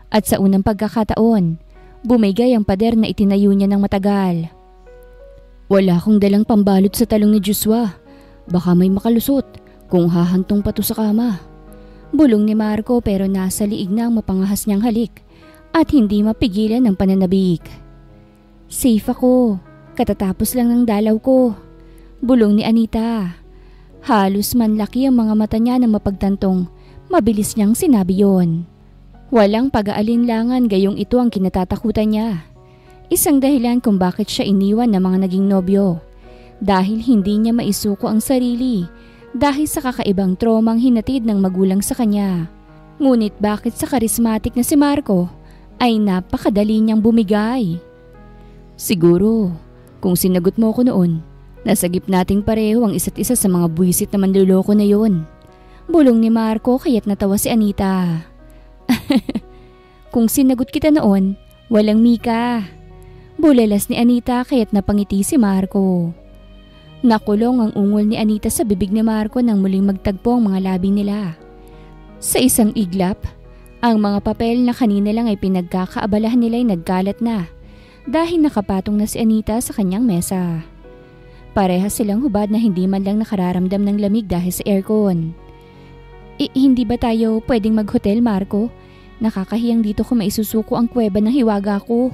At sa unang pagkakataon, bumigay ang pader na itinayo niya ng matagal. Wala akong dalang pambalot sa talong ni Joshua. Baka may makalusot kung hahantong pa to sa kama. Bulong ni Marco pero nasa liig na ang mapangahas niyang halik at hindi mapigilan ng pananabik. Safe ako, katatapos lang ng dalaw ko. Bulong ni Anita. Halos manlaki ang mga mata niya nang mapagtantong mabilis niyang sinabi yon. Walang pag-aalinlangan gayong ito ang kinatatakutan niya. Isang dahilan kung bakit siya iniwan ng mga naging nobyo. Dahil hindi niya maisuko ang sarili. Dahil sa kakaibang tromang hinatid ng magulang sa kanya. Ngunit bakit sa karismatik na si Marco ay napakadali niyang bumigay? Siguro, kung sinagot mo ko noon, nasagip nating pareho ang isa't isa sa mga buwisit na manluloko na yon. Bulong ni Marco kaya't natawa si Anita. Kung sinagot kita noon, walang Mika. Bulalas ni Anita kaya't napangiti si Marco. Nakulong ang ungol ni Anita sa bibig ni Marco nang muling magtagpo ang mga labi nila. Sa isang iglap, ang mga papel na kanina lang ay pinagkakaabalahan nila ay nagkalat na dahil nakapatong na si Anita sa kanyang mesa. Parehas silang hubad na hindi man lang nakararamdam ng lamig dahil sa aircon. Hindi ba tayo pwedeng mag-hotel, Marco? Nakakahiyang dito kung maisusuko ang kuweba ng hiwaga ko.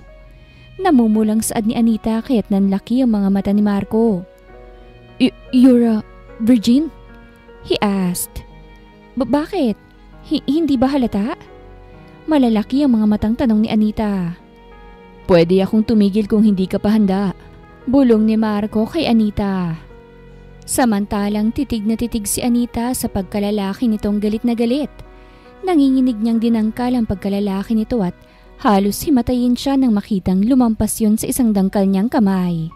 Namumulang saad ni Anita kaya't nanlaki ang mga mata ni Marco. You're a virgin? He asked. Bakit? Hindi ba halata? Malalaki ang mga matang tanong ni Anita. Pwede akong tumigil kung hindi ka pa handa. Bulong ni Marco kay Anita. Samantalang titig na titig si Anita sa pagkalalaki nitong galit na galit. Nanginginig niyang dinangkal ang pagkalalaki nito at halos himatayin siya nang makitang lumampas yun sa isang dangkal niyang kamay.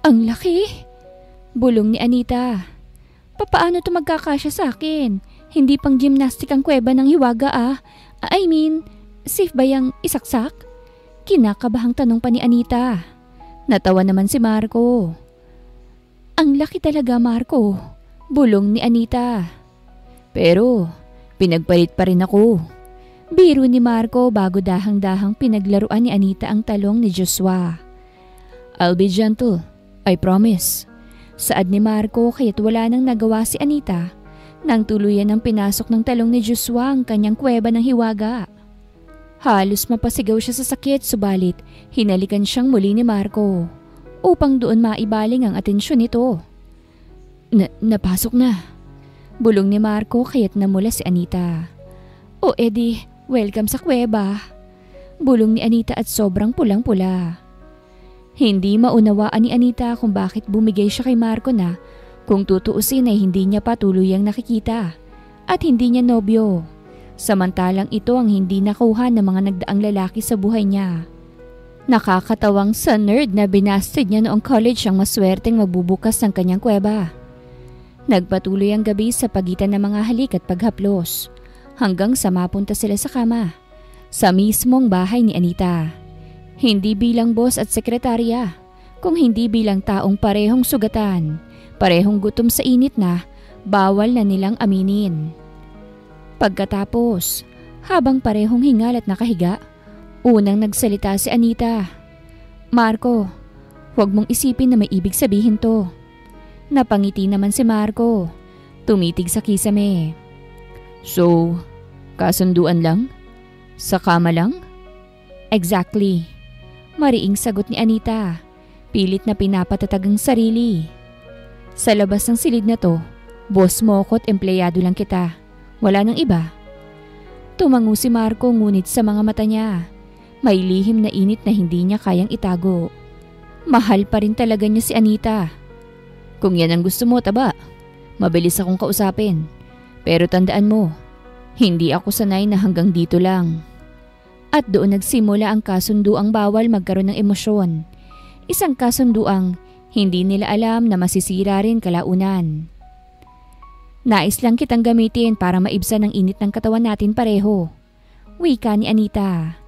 Ang laki! Bulong ni Anita. Papaano to magkakasya sa akin? Hindi pang gymnastic ang kuweba ng hiwaga ah. I mean, safe ba yang isaksak? Kinakabahang tanong pa ni Anita. Natawa naman si Marco. Ang laki talaga, Marco. Bulong ni Anita. Pero pinagpalit pa rin ako. Biro ni Marco bago dahang-dahang pinaglaruan ni Anita ang talong ni Joshua. I'll be gentle, I promise. Saad ni Marco kaya't wala nang nagawa si Anita nang tuluyan ng pinasok ng talong ni Joshua ang kanyang kuweba ng hiwaga. Halos mapasigaw siya sa sakit subalit hinalikan siyang muli ni Marco upang doon maibaling ang atensyon nito. Napasok na. Bulong ni Marco kaya't namula si Anita. O edi, welcome sa kuweba. Bulong ni Anita at sobrang pulang-pula. Hindi maunawaan ni Anita kung bakit bumigay siya kay Marco na kung tutuusin ay hindi niya pa tuluyang nakikita at hindi niya nobyo. Samantalang ito ang hindi nakuha ng mga nagdaang lalaki sa buhay niya. Nakakatawang sa nerd na binasted niya noong college ang maswerteng mabubukas ng kanyang kuweba. Nagpatuloy ang gabi sa pagitan ng mga halik at paghaplos hanggang sa mapunta sila sa kama sa mismong bahay ni Anita. Hindi bilang boss at sekretarya, kung hindi bilang taong parehong sugatan, parehong gutom sa init na bawal na nilang aminin. Pagkatapos, habang parehong hingal at nakahiga, unang nagsalita si Anita. Marco, huwag mong isipin na may ibig sabihin to. Napangiti naman si Marco, tumitig sa kisame. So, kasunduan lang? Sa kama lang? Exactly. Mariing sagot ni Anita, pilit na pinapatatag ang sarili. Sa labas ng silid na to, boss mo ko't empleyado lang kita. Wala nang iba. Tumango si Marco ngunit sa mga mata niya, may lihim na init na hindi niya kayang itago. Mahal pa rin talaga niya si Anita. Kung yan ang gusto mo, taba, mabilis akong kausapin. Pero tandaan mo, hindi ako sanay na hanggang dito lang. At doon nagsimula ang kasunduang bawal magkaroon ng emosyon. Isang kasunduang hindi nila alam na masisira rin kalaunan. Nais lang kitang gamitin para maibsan ang init ng katawan natin pareho. Wika ni Anita.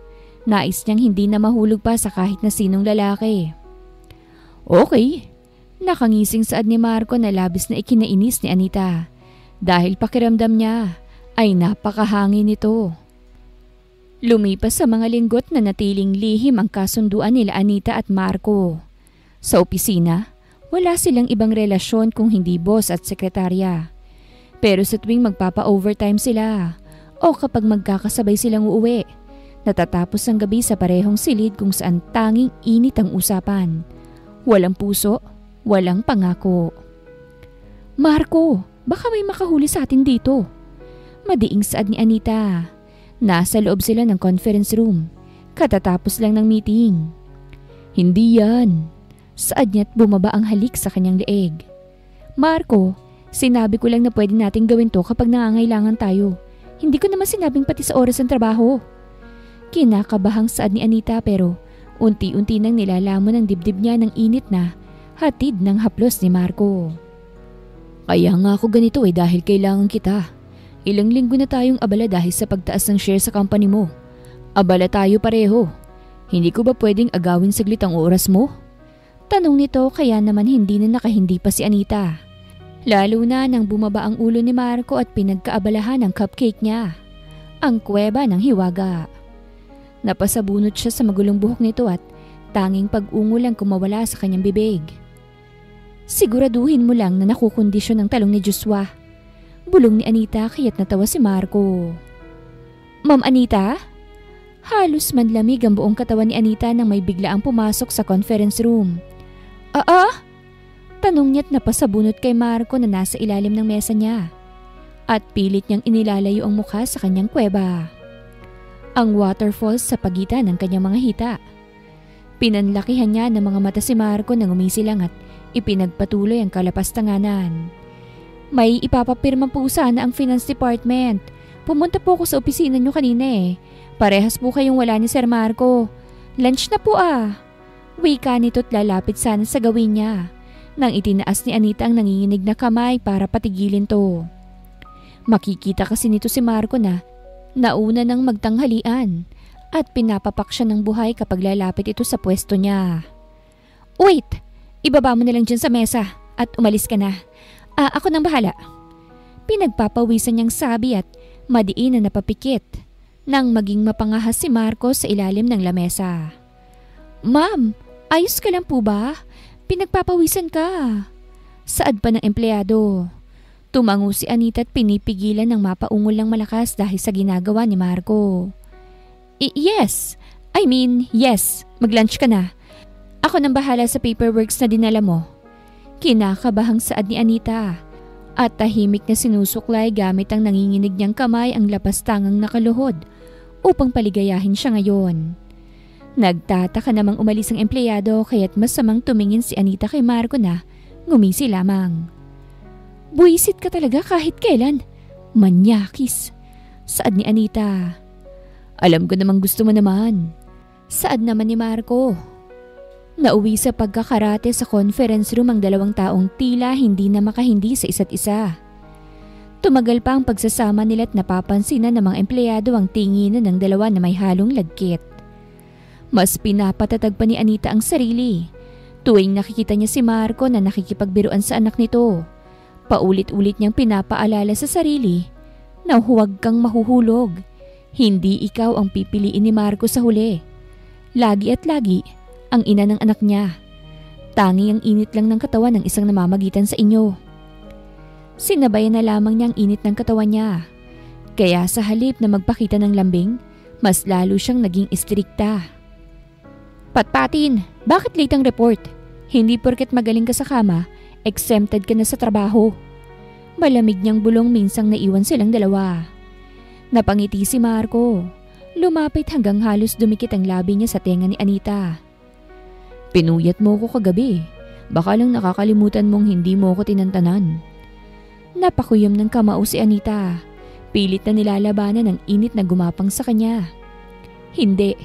Nais niyang hindi na mahulog pa sa kahit na sinong lalaki. Okay. Nakangising saad ni Marco na labis na ikinainis ni Anita dahil pakiramdam niya ay napakahangin nito. Lumipas sa mga linggot na natiling lihim ang kasunduan nila Anita at Marco. Sa opisina, wala silang ibang relasyon kung hindi boss at sekretarya. Pero sa tuwing magpapa-overtime sila o kapag magkakasabay silang uuwi, natatapos ang gabi sa parehong silid kung saan tanging init ang usapan. Walang puso, walang pangako. Marco, baka may makahuli sa atin dito. Madiing saad ni Anita. Nasa loob sila ng conference room. Katatapos lang ng meeting. Hindi yan. Saad niya't bumaba ang halik sa kanyang leeg. Marco, sinabi ko lang na pwede nating gawin to kapag nangangailangan tayo. Hindi ko naman sinabing pati sa oras ng trabaho. Kinakabahang saad ni Anita pero unti-unti nang nilalamon ang dibdib niya ng init na hatid ng haplos ni Marco. Kaya nga ako ganito dahil kailangan kita. Ilang linggo na tayong abala dahil sa pagtaas ng share sa company mo. Abala tayo pareho. Hindi ko ba pwedeng agawin saglit ang oras mo? Tanong nito kaya naman hindi na nakahindi pa si Anita. Lalo na nang bumaba ang ulo ni Marco at pinagkaabalahan ang cupcake niya. Ang kuweba ng hiwaga. Napasabunot siya sa magulong buhok nito at tanging pag-ungol ang kumawala sa kanyang bibig. Siguraduhin mo lang na nakukondisyon ang talong ni Joshua. Bulong ni Anita kaya't natawa si Marco. Ma'am Anita? Halos manlamig ang buong katawan ni Anita nang may biglaang pumasok sa conference room. Tanong niya't napasabunot kay Marco na nasa ilalim ng mesa niya. At pilit niyang inilalayo ang mukha sa kanyang kuweba. Ang waterfalls sa pagitan ng kanyang mga hita. Pinanlakihan niya ng mga mata si Marco nang umisilang at ipinagpatuloy ang kalapastanganan. May ipapapirma po sana ang finance department. Pumunta po ako sa opisina niyo kanina Parehas po kayong wala ni Sir Marco. Lunch na po Wika nito't lalapit sana sa gawin niya. Nang itinaas ni Anita ang nanginginig na kamay para patigilin to. Makikita kasi nito si Marco na nauna ng magtanghalian at pinapapak siya ng buhay kapag lalapit ito sa pwesto niya. Wait! Ibaba mo na lang dyan sa mesa at umalis ka na. Ako nang bahala. Pinagpapawisan niyang sabi at madiin na napapikit. nang maging mapangahas si Marco sa ilalim ng lamesa. "Ma'am, ayos ka lang po ba? Pinagpapawisan ka." Saad pa ng empleyado. Tumango si Anita at pinipigilan ng mapaungol ng malakas dahil sa ginagawa ni Marco. Yes. Mag-lunch ka na. Ako nang bahala sa paperworks na dinala mo." Kinakabahang saad ni Anita at tahimik na sinusuklay gamit ang nanginginig niyang kamay ang lapastangang nakaluhod upang paligayahin siya ngayon. Nagtataka namang umalis ang empleyado kaya't masamang tumingin si Anita kay Marco na ngumisi lamang. "Buwisit ka talaga kahit kailan. Manyakis." Saad ni Anita. "Alam ko namang gusto mo naman." Saad naman ni Marco. Nauwi sa pagkakarate sa conference room ang dalawang taong tila hindi na makahindi sa isa't isa. Tumagal pa ang pagsasama nila't napapansinan ng mga empleyado ang tinginan ng dalawa na may halong lagkit. Mas pinapatatag pa ni Anita ang sarili tuwing nakikita niya si Marco na nakikipagbiruan sa anak nito. Paulit-ulit niyang pinapaalala sa sarili na huwag kang mahuhulog. Hindi ikaw ang pipiliin ni Marco sa huli. Lagi at lagi ang ina ng anak niya. Tangi ang init lang ng katawan ng isang namamagitan sa inyo. Sinabayan na lamang niya ang init ng katawan niya. Kaya sa halip na magpakita ng lambing, mas lalo siyang naging istrikta. "Patpatin, bakit late ang report? Hindi porket magaling ka sa kama, exempted ka na sa trabaho." Malamig niyang bulong minsang naiwan silang dalawa. Napangiti si Marco. Lumapit hanggang halos dumikit ang labi niya sa tenga ni Anita. "Pinuyat mo ko kagabi. Baka lang nakakalimutan mong hindi mo ko tinantanan." Napakuyom ng kamao si Anita. Pilit na nilalabanan ang init na gumapang sa kanya. Hindi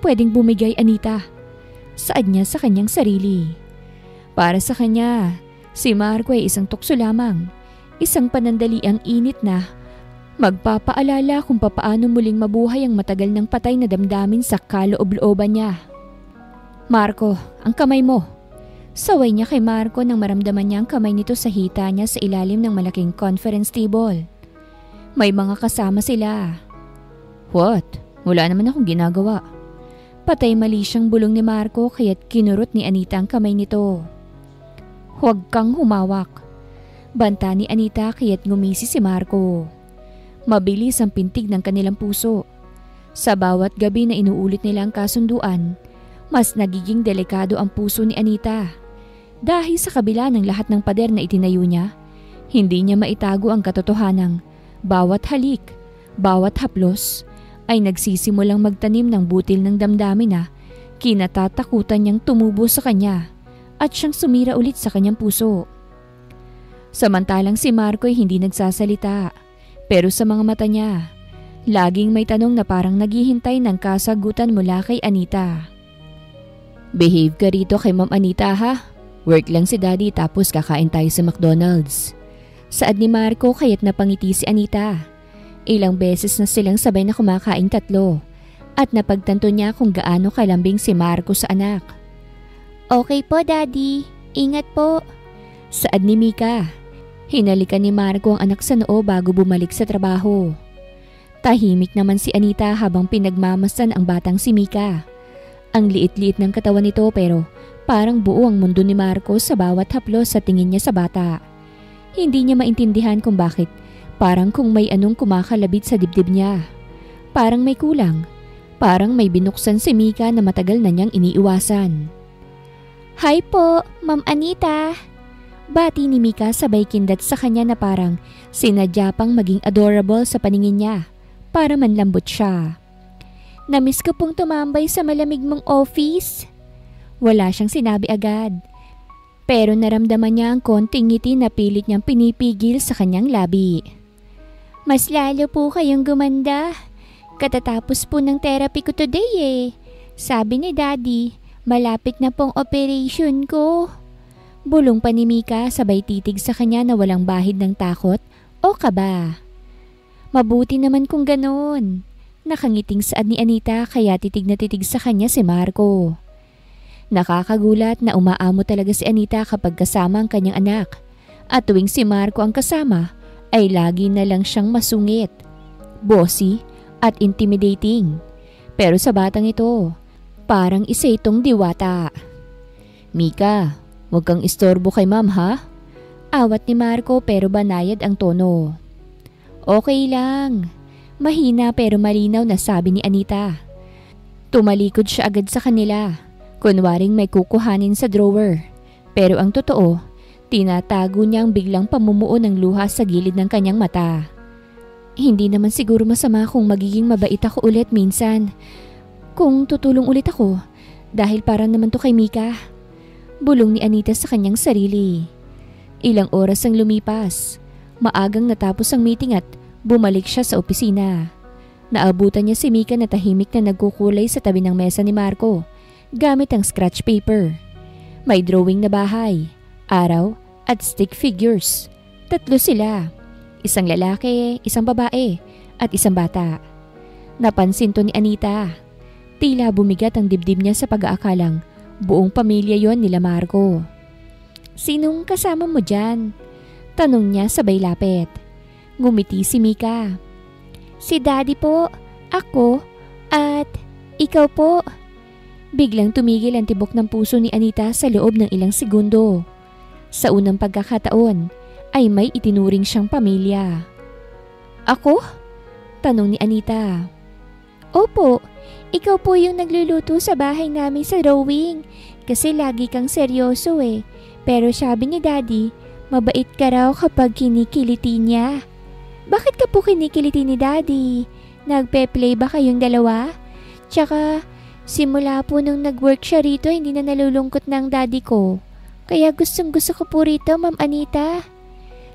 pwedeng bumigay, Anita." Saad niya sa kanyang sarili. Para sa kanya, si Marco ay isang tukso lamang. Isang panandaliang init na magpapaalala kung papaano muling mabuhay ang matagal ng patay na damdamin sa kaloob-looban niya. "Marco, ang kamay mo." Saway niya kay Marco nang maramdaman niya ang kamay nito sa hita niya sa ilalim ng malaking conference table. May mga kasama sila. "What? Wala naman akong ginagawa." Patay mali siyang bulong ni Marco kaya't kinurot ni Anita ang kamay nito. "Huwag kang humawak." Banta ni Anita kaya't ngumisi si Marco. Mabilis ang pintig ng kanilang puso. Sa bawat gabi na inuulit nila ang kasunduan, mas nagiging delikado ang puso ni Anita. Dahil sa kabila ng lahat ng pader na itinayo niya, hindi niya maitago ang katotohanang bawat halik, bawat haplos ay nagsisimulang magtanim ng butil ng damdamin na kinatatakutan niyang tumubo sa kanya at siyang sumira ulit sa kanyang puso. Samantalang si Marco ay hindi nagsasalita, pero sa mga mata niya, laging may tanong na parang naghihintay ng kasagutan mula kay Anita. "Behave ka rito kay Ma'am Anita, ha? Work lang si Daddy tapos kakain tayo sa McDonald's." Saad ni Marco kaya't napangiti si Anita. Ilang beses na silang sabay na kumakain tatlo at napagtanto niya kung gaano kalambing si Marco sa anak. "Okay po, Daddy. Ingat po." Saad ni Mika. Hinalikan ni Marco ang anak sa noo bago bumalik sa trabaho. Tahimik naman si Anita habang pinagmamasdan ang batang si Mika. Ang liit-liit ng katawan nito pero parang buo ang mundo ni Marco sa bawat haplos sa tingin niya sa bata. Hindi niya maintindihan kung bakit parang kung may anong kumakalabit sa dibdib niya. Parang may kulang. Parang may binuksan si Mika na matagal na niyang iniiwasan. "Hi po, Ma'am Anita." Bati ni Mika sabay kindat sa kanya na parang sinadya pang maging adorable sa paningin niya para manlambot siya. "Namiss ko pong tumambay sa malamig mong office." Wala siyang sinabi agad. Pero naramdaman niya ang konting ngiti na pilit niyang pinipigil sa kanyang labi. "Mas lalo po kayong gumanda. Katatapos po ng therapy ko today eh. Sabi ni Daddy, malapit na pong operation ko." Bulong pa ni Mika sabay titig sa kanya na walang bahid ng takot o kaba. "Mabuti naman kung ganoon." Nakangiting saad ni Anita kaya titig na titig sa kanya si Marco. Nakakagulat na umaamo talaga si Anita kapag kasama ang kanyang anak. At tuwing si Marco ang kasama ay lagi na lang siyang masungit, bossy at intimidating. Pero sa batang ito, parang isa itong diwata. "Mika, huwag kang istorbo kay ma'am ha?" Awat ni Marco pero banayad ang tono. "Okay lang." Mahina pero malinaw na sabi ni Anita. Tumalikod siya agad sa kanila. Kunwaring may kukuhanin sa drawer. Pero ang totoo, tinatago niya ang biglang pamumuo ng luha sa gilid ng kanyang mata. "Hindi naman siguro masama kung magiging mabait ako ulit minsan. Kung tutulong ulit ako, dahil para naman to kay Mika." Bulong ni Anita sa kanyang sarili. Ilang oras ang lumipas. Maagang natapos ang meeting at bumalik siya sa opisina. Naabutan niya si Mika na tahimik na nagkukulay sa tabi ng mesa ni Marco gamit ang scratch paper. May drawing na bahay, araw at stick figures. 3 sila. Isang lalaki, isang babae at isang bata. Napansin to ni Anita. Tila bumigat ang dibdib niya sa pag-aakalang buong pamilya yon nila Marco. "Sinong kasama mo dyan?" Tanong niya sabay lapit. Ngumiti si Mika. "Si Daddy po, ako, at ikaw po." Biglang tumigil ang tibok ng puso ni Anita sa loob ng ilang segundo. Sa unang pagkakataon ay may itinuring siyang pamilya. "Ako?" Tanong ni Anita. "Opo, ikaw po yung nagluluto sa bahay namin sa drawing. Kasi lagi kang seryoso eh. Pero sabi ni Daddy, mabait ka raw kapag kinikiliti niya. Bakit ka po kinikiliti ni Daddy? Nagpe-play ba kayong dalawa? Tsaka, simula po nung nag-work siya rito, hindi na nalulungkot ng Daddy ko. Kaya gustong gusto ko po rito, Ma'am Anita.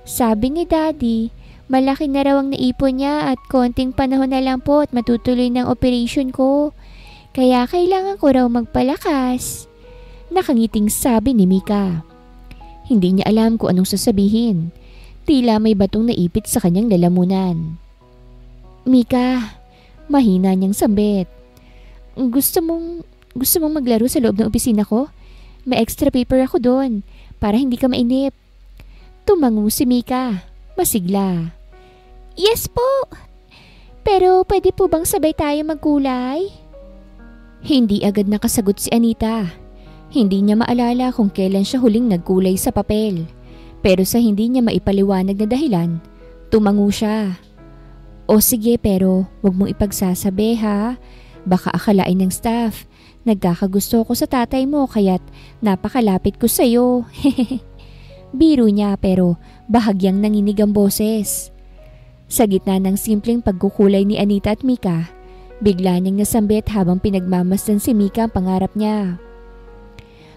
Sabi ni Daddy, malaki na raw ang naipon niya at konting panahon na lang po at matutuloy ng operation ko. Kaya kailangan ko raw magpalakas." Nakangiting sabi ni Mika. Hindi niya alam kung anong sasabihin. Tila may batong naipit sa kanyang lalamunan. "Mika," mahina niyang sambit. Gusto mong maglaro sa loob ng opisina ko? May extra paper ako doon para hindi ka mainip." Tumango si Mika, masigla. "Yes po! Pero pwede po bang sabay tayo magkulay?" Hindi agad nakasagot si Anita. Hindi niya maalala kung kailan siya huling nagkulay sa papel. Pero sa hindi niya maipaliwanag na dahilan, tumango siya. "O sige, pero wag mong ipagsasabi ha. Baka akalain ng staff, nagkakagusto ko sa tatay mo kaya't napakalapit ko sa'yo." Biro niya pero bahagyang nanginig ang boses. Sa gitna ng simpleng pagkukulay ni Anita at Mika, bigla niyang nasambit habang pinagmamasdan si Mika ang pangarap niya.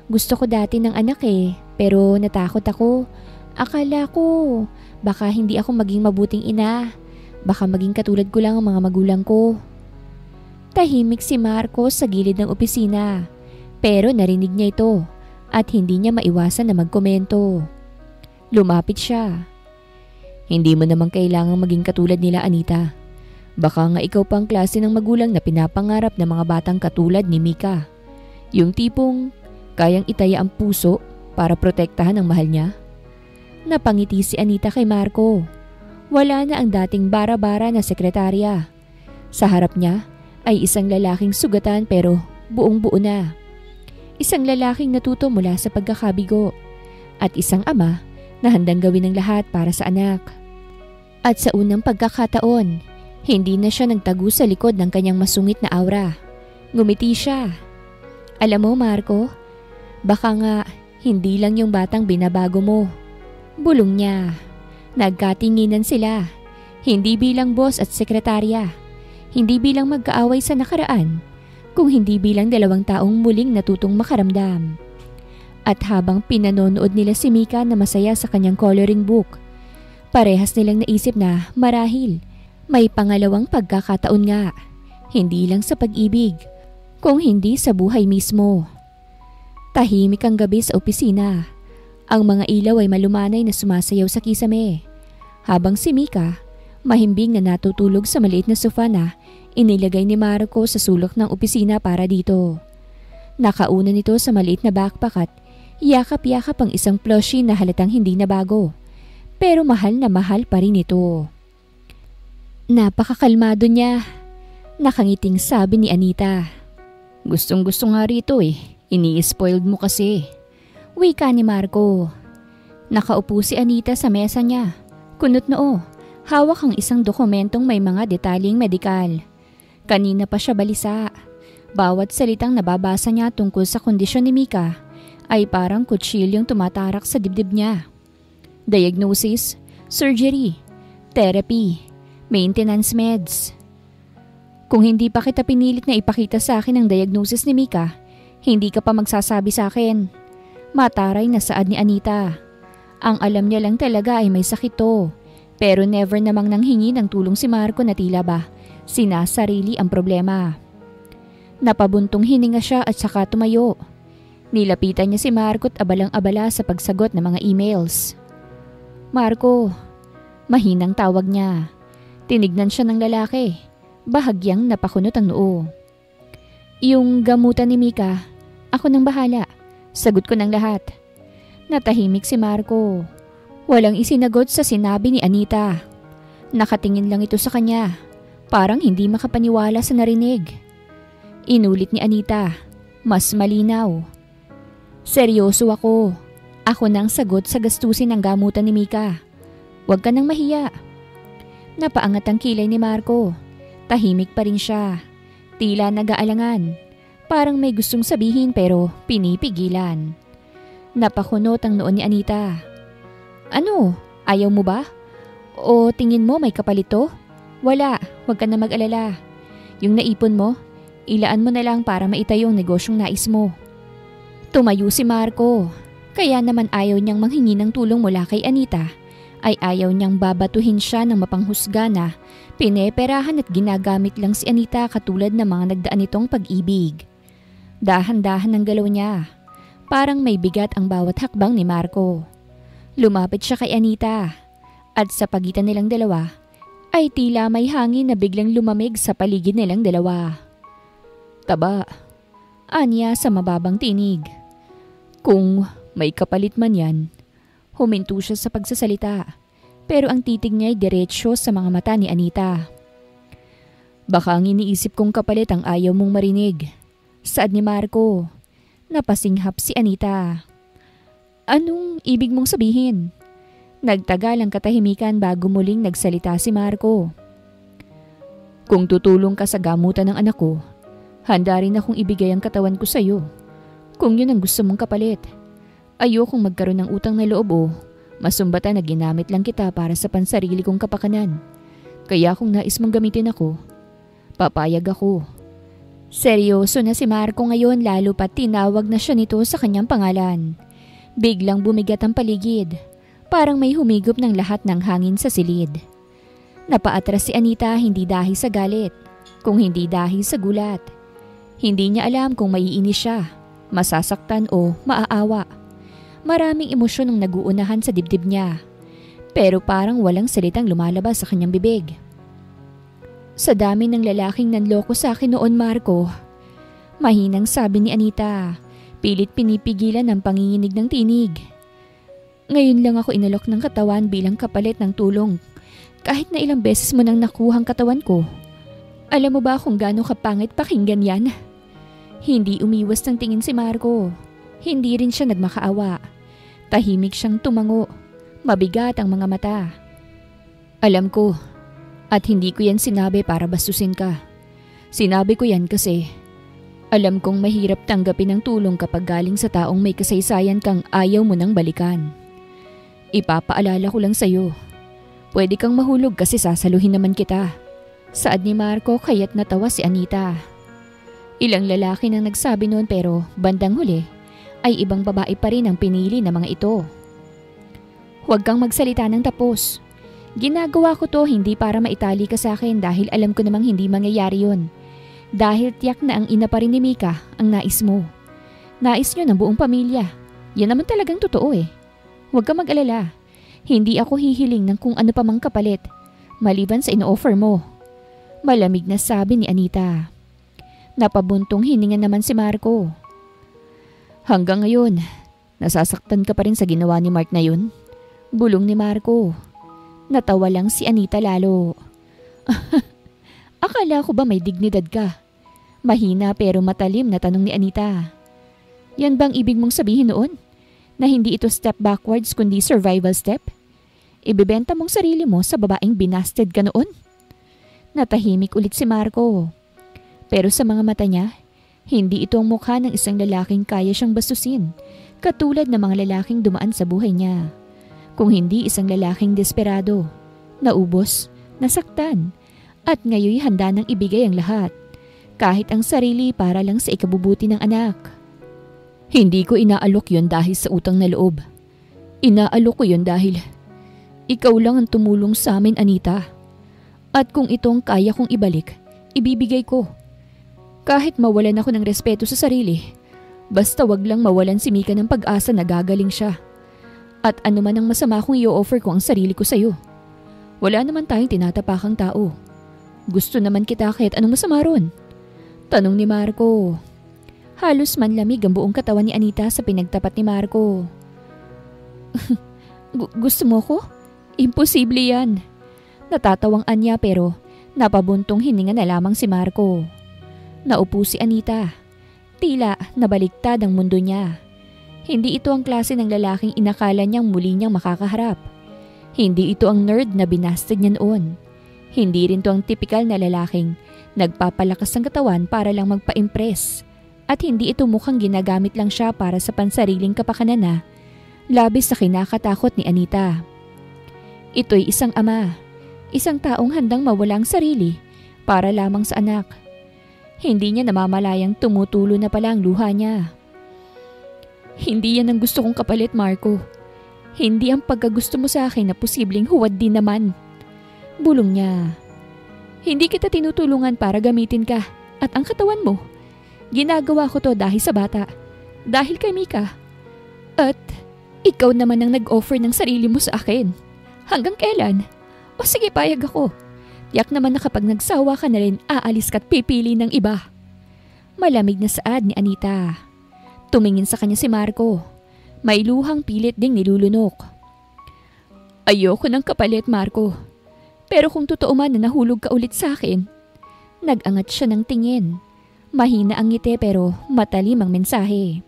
"Gusto ko dati ng anak eh, pero natakot ako. Akala ko, baka hindi ako maging mabuting ina. Baka maging katulad ko lang ang mga magulang ko." Tahimik si Marco sa gilid ng opisina, pero narinig niya ito at hindi niya maiwasan na magkomento. Lumapit siya. "Hindi mo naman kailangang maging katulad nila, Anita. Baka nga ikaw pang klase ng magulang na pinapangarap ng mga batang katulad ni Mika. Yung tipong kayang itaya ang puso para protektahan ang mahal niya." Napangiti si Anita kay Marco. Wala na ang dating bara-bara na sekretarya. Sa harap niya ay isang lalaking sugatan pero buong-buo na. Isang lalaking natuto mula sa pagkakabigo. At isang ama na handang gawin ang lahat para sa anak. At sa unang pagkakataon, hindi na siya nagtago sa likod ng kanyang masungit na aura. Ngumiti siya. "Alam mo, Marco, baka nga hindi lang yung batang binabago mo." Bulong niya. Nagkatinginan sila. Hindi bilang boss at sekretarya. Hindi bilang magkaaway sa nakaraan. Kung hindi bilang dalawang taong muling natutong makaramdam. At habang pinanonood nila si Mika na masaya sa kanyang coloring book, parehas nilang naisip na marahil may pangalawang pagkakataon nga. Hindi lang sa pag-ibig, kung hindi sa buhay mismo. Tahimik ang gabi sa opisina. Ang mga ilaw ay malumanay na sumasayaw sa kisame. Habang si Mika, mahimbing na natutulog sa maliit na sofa na inilagay ni Marco sa sulok ng opisina para dito. Nakauna nito sa maliit na backpack at yakap-yakap ang isang plushie na halatang hindi na bago. Pero mahal na mahal pa rin ito. Napakakalmado niya. Nakangiting sabi ni Anita. Gustong gusto nga rito eh. Ini-spoiled mo kasi. Wika ni Marco. Nakaupo si Anita sa mesa niya. Kunot noo. Hawak ang isang dokumentong may mga detalyeng medikal. Kanina pa siya balisa. Bawat salitang nababasa niya tungkol sa kondisyon ni Mika ay parang kutsilyong tumatarak sa dibdib niya. Diagnosis, surgery, therapy, maintenance meds. Kung hindi pa kita pinilit na ipakita sa akin ang diagnosis ni Mika, hindi ka pa magsasabi sa akin. Mataray na saad ni Anita. Ang alam niya lang talaga ay may sakit to. Pero never namang nanghingi ng tulong si Marco na tila ba sinasarili ang problema. Napabuntong hininga siya at saka tumayo. Nilapitan niya si Marco at abalang-abala sa pagsagot ng mga emails. Marco, mahinang tawag niya. Tinignan siya ng lalaki. Bahagyang napakunot ang noo. Yung gamutan ni Mika, ako nang bahala. Sagot ko ng lahat. Natahimik si Marco. Walang isinagot sa sinabi ni Anita. Nakatingin lang ito sa kanya. Parang hindi makapaniwala sa narinig. Inulit ni Anita. Mas malinaw. Seryoso ako. Ako nang sagot sa gastusin ng gamutan ni Mika. Huwag ka nang mahiya. Napaangat ang kilay ni Marco. Tahimik pa rin siya. Tila nag-aalangan. Parang may gustong sabihin pero pinipigilan. Napakunot ang noon ni Anita. Ano? Ayaw mo ba? O tingin mo may kapalit to? Wala, huwag ka na mag-alala. Yung naipon mo, ilaan mo na lang para maitayo ang negosyong nais mo. Tumayo si Marco. Kaya naman ayaw niyang manghingi ng tulong mula kay Anita. Ay ayaw niyang babatuhin siya ng mapanghusga na pineperahan at ginagamit lang si Anita katulad ng mga nagdaan nitong pag-ibig. Dahan-dahan ang galaw niya. Parang may bigat ang bawat hakbang ni Marco. Lumapit siya kay Anita at sa pagitan nilang dalawa ay tila may hangin na biglang lumamig sa paligid nilang dalawa. Taba, anya sa mababang tinig. Kung may kapalit man yan. Huminto siya sa pagsasalita, pero ang titig niya ay diretsyo sa mga mata ni Anita. Baka ang iniisip kong kapalit ang ayaw mong marinig. Saad ni Marco. Napasinghap si Anita. Anong ibig mong sabihin? Nagtagal ang katahimikan bago muling nagsalita si Marco. Kung tutulong ka sa gamutan ng anak ko, handa rin akong ibigay ang katawan ko sa iyo. Kung yun ang gusto mong kapalit. Ayokong magkaroon ng utang na loob o masumbatan na ginamit lang kita para sa pansarili kong kapakanan. Kaya kung nais mong gamitin ako, papayag ako. Seryoso na si Marco ngayon lalo pat tinawag na siya nito sa kanyang pangalan. Biglang bumigat ang paligid. Parang may humigop ng lahat ng hangin sa silid. Napaatras si Anita hindi dahil sa galit, kung hindi dahil sa gulat. Hindi niya alam kung maiinis siya, masasaktan o maaawa. Maraming emosyon ang naguunahan sa dibdib niya. Pero parang walang salitang lumalabas sa kanyang bibig. Sa dami ng lalaking nanloko sa akin noon, Marco. Mahinang sabi ni Anita. Pilit pinipigilan ang panginginig ng tinig. Ngayon lang ako inalok ng katawan bilang kapalit ng tulong. Kahit na ilang beses mo nang nakuhang katawan ko. Alam mo ba kung gaano kapangit pakinggan yan? Hindi umiwas ng tingin si Marco. Hindi rin siya nagmakaawa. Tahimik siyang tumango. Mabigat ang mga mata. Alam ko. At hindi ko yan sinabi para bastusin ka. Sinabi ko yan kasi alam kong mahirap tanggapin ang tulong kapag galing sa taong may kasaysayan kang ayaw mo nang balikan. Ipapaalala ko lang sa'yo. Pwede kang mahulog kasi sasaluhin naman kita. Saad ni Marco kaya't natawa si Anita. Ilang lalaki nang nagsabi noon pero bandang huli ay ibang babae pa rin ang pinili ng mga ito. Huwag kang magsalita ng tapos. Ginagawa ko to hindi para maitali ka sa akin dahil alam ko namang hindi mangyayari yun. Dahil tiyak na ang ina pa rin ni Mika ang nais mo. Nais nyo ng buong pamilya. Yan naman talagang totoo eh. Huwag kang mag-alala. Hindi ako hihiling ng kung ano pa mang kapalit, maliban sa ino-offer mo. Malamig na sabi ni Anita. Napabuntong hininga naman si Marco. Hanggang ngayon, nasasaktan ka pa rin sa ginawa ni Mark na yun? Bulong ni Marco. Natawa lang si Anita lalo. Akala ko ba may dignidad ka? Mahina pero matalim na tanong ni Anita. Yan bang ibig mong sabihin noon? Na hindi ito step backwards kundi survival step? Ibebenta mong sarili mo sa babaeng binasted ka noon? Natahimik ulit si Marco. Pero sa mga mata niya, hindi ito ang mukha ng isang lalaking kaya siyang bastusin, katulad ng mga lalaking dumaan sa buhay niya. Kung hindi isang lalaking desperado, naubos, nasaktan, at ngayoy handa nang ibigay ang lahat, kahit ang sarili para lang sa ikabubuti ng anak. Hindi ko inaalok yon dahil sa utang na loob. Inaalok ko yon dahil ikaw lang ang tumulong sa amin, Anita. At kung itong kaya kong ibalik, ibibigay ko. Kahit mawalan ako ng respeto sa sarili, basta wag lang mawalan si Mika ng pag-asa na gagaling siya. At ano man ang masama kung i-offer ko ang sarili ko sa'yo. Wala naman tayong tinatapakang tao. Gusto naman kita kahit anong masama ron. Tanong ni Marco. Halos manlamig ang buong katawan ni Anita sa pinagtapat ni Marco. Gusto mo ko? Imposible yan. Natatawang anya pero napabuntong hininga na lamang si Marco. Naupo si Anita. Tila nabaliktad ang mundo niya. Hindi ito ang klase ng lalaking inakala niyang muli niyang makakaharap. Hindi ito ang nerd na binasted niya noon. Hindi rin ito ang tipikal na lalaking nagpapalakas ng katawan para lang magpa-impress. At hindi ito mukhang ginagamit lang siya para sa pansariling kapakanan na labis sa kinakatakot ni Anita. Ito'y isang ama, isang taong handang mawala ang sarili para lamang sa anak. Hindi niya namamalayang tumutulo na pala ang luha niya. Hindi yan ang gusto kong kapalit, Marco. Hindi ang pagkagusto mo sa akin na posibleng huwad din naman. Bulong niya. Hindi kita tinutulungan para gamitin ka at ang katawan mo. Ginagawa ko to dahil sa bata. Dahil kay Mika. At ikaw naman ang nag-offer ng sarili mo sa akin. Hanggang kailan? O sige, payag ako. Yak naman na kapag nagsawa ka na rin, aalis ka't pipili ng iba. Malamig na saad ni Anita. Tumingin sa kanya si Marco. May luhang pilit ding nilulunok. Ayoko ng kapalit, Marco. Pero kung totoo man na nahulog ka ulit sa akin. Nag-angat siya ng tingin. Mahina ang ngiti pero matalim ang mensahe.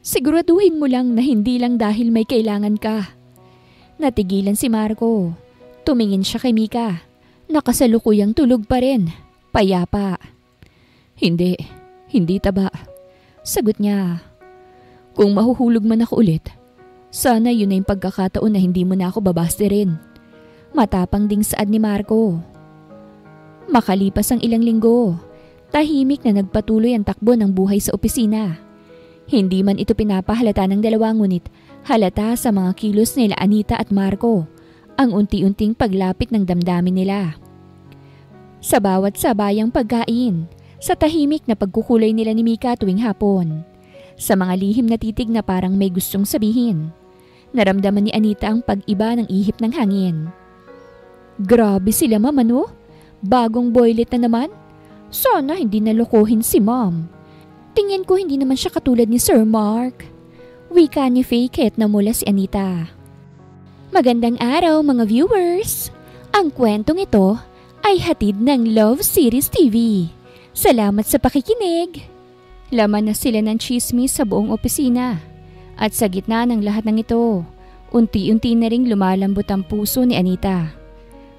Siguraduhin mo lang na hindi lang dahil may kailangan ka. Natigilan si Marco. Tumingin siya kay Mika. Nakasalukuyang tulog pa rin. Payapa. Hindi taba. Sagot niya. Kung mahuhulog man ako ulit, sana yun na yung pagkakataon na hindi mo na ako babaste rin. Matapang ding saad ni Marco. Makalipas ang ilang linggo, tahimik na nagpatuloy ang takbo ng buhay sa opisina. Hindi man ito pinapahalata ng dalawa ngunit halata sa mga kilos nila Anita at Marco ang unti-unting paglapit ng damdamin nila. Sa bawat sabayang pagkain, sa tahimik na pagkukulay nila ni Mika tuwing hapon, sa mga lihim na titig na parang may gustong sabihin, naramdaman ni Anita ang pag-iba ng ihip ng hangin. Grabe sila, Ma'am, ano? Bagong boylet na naman? Sana hindi nalokohin si Ma'am. Tingin ko hindi naman siya katulad ni Sir Mark. Wika ni Faye kahit namula si Anita. Magandang araw mga viewers! Ang kwentong ito ay hatid ng Love Series TV. Salamat sa pakikinig! Laman na sila ng chismis sa buong opisina. At sa gitna ng lahat ng ito, unti-unti na ring lumalambot ang puso ni Anita.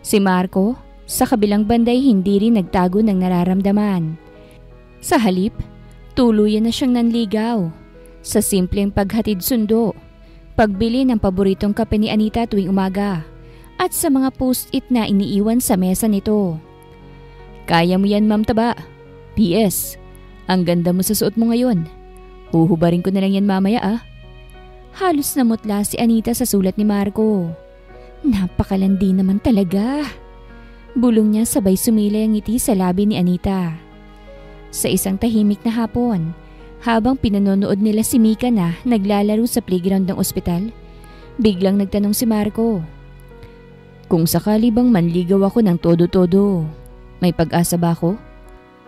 Si Marco, sa kabilang banday hindi rin nagtago ng nararamdaman. Sa halip, tuluyan na siyang nanligaw. Sa simpleng paghatid sundo, pagbili ng paboritong kape ni Anita tuwing umaga, at sa mga post-it na iniiwan sa mesa nito. Kaya mo yan, Ma'am Taba. P.S. Ang ganda mo sa suot mo ngayon. Huhubarin ko na lang yan mamaya ah. Halos namutla si Anita sa sulat ni Marco. Napakalandi naman talaga. Bulong niya sabay sumilay ang ngiti sa labi ni Anita. Sa isang tahimik na hapon, habang pinanonood nila si Mika na naglalaro sa playground ng ospital, biglang nagtanong si Marco. Kung sakali bang manligaw ako ng todo-todo, may pag-asa ba ako?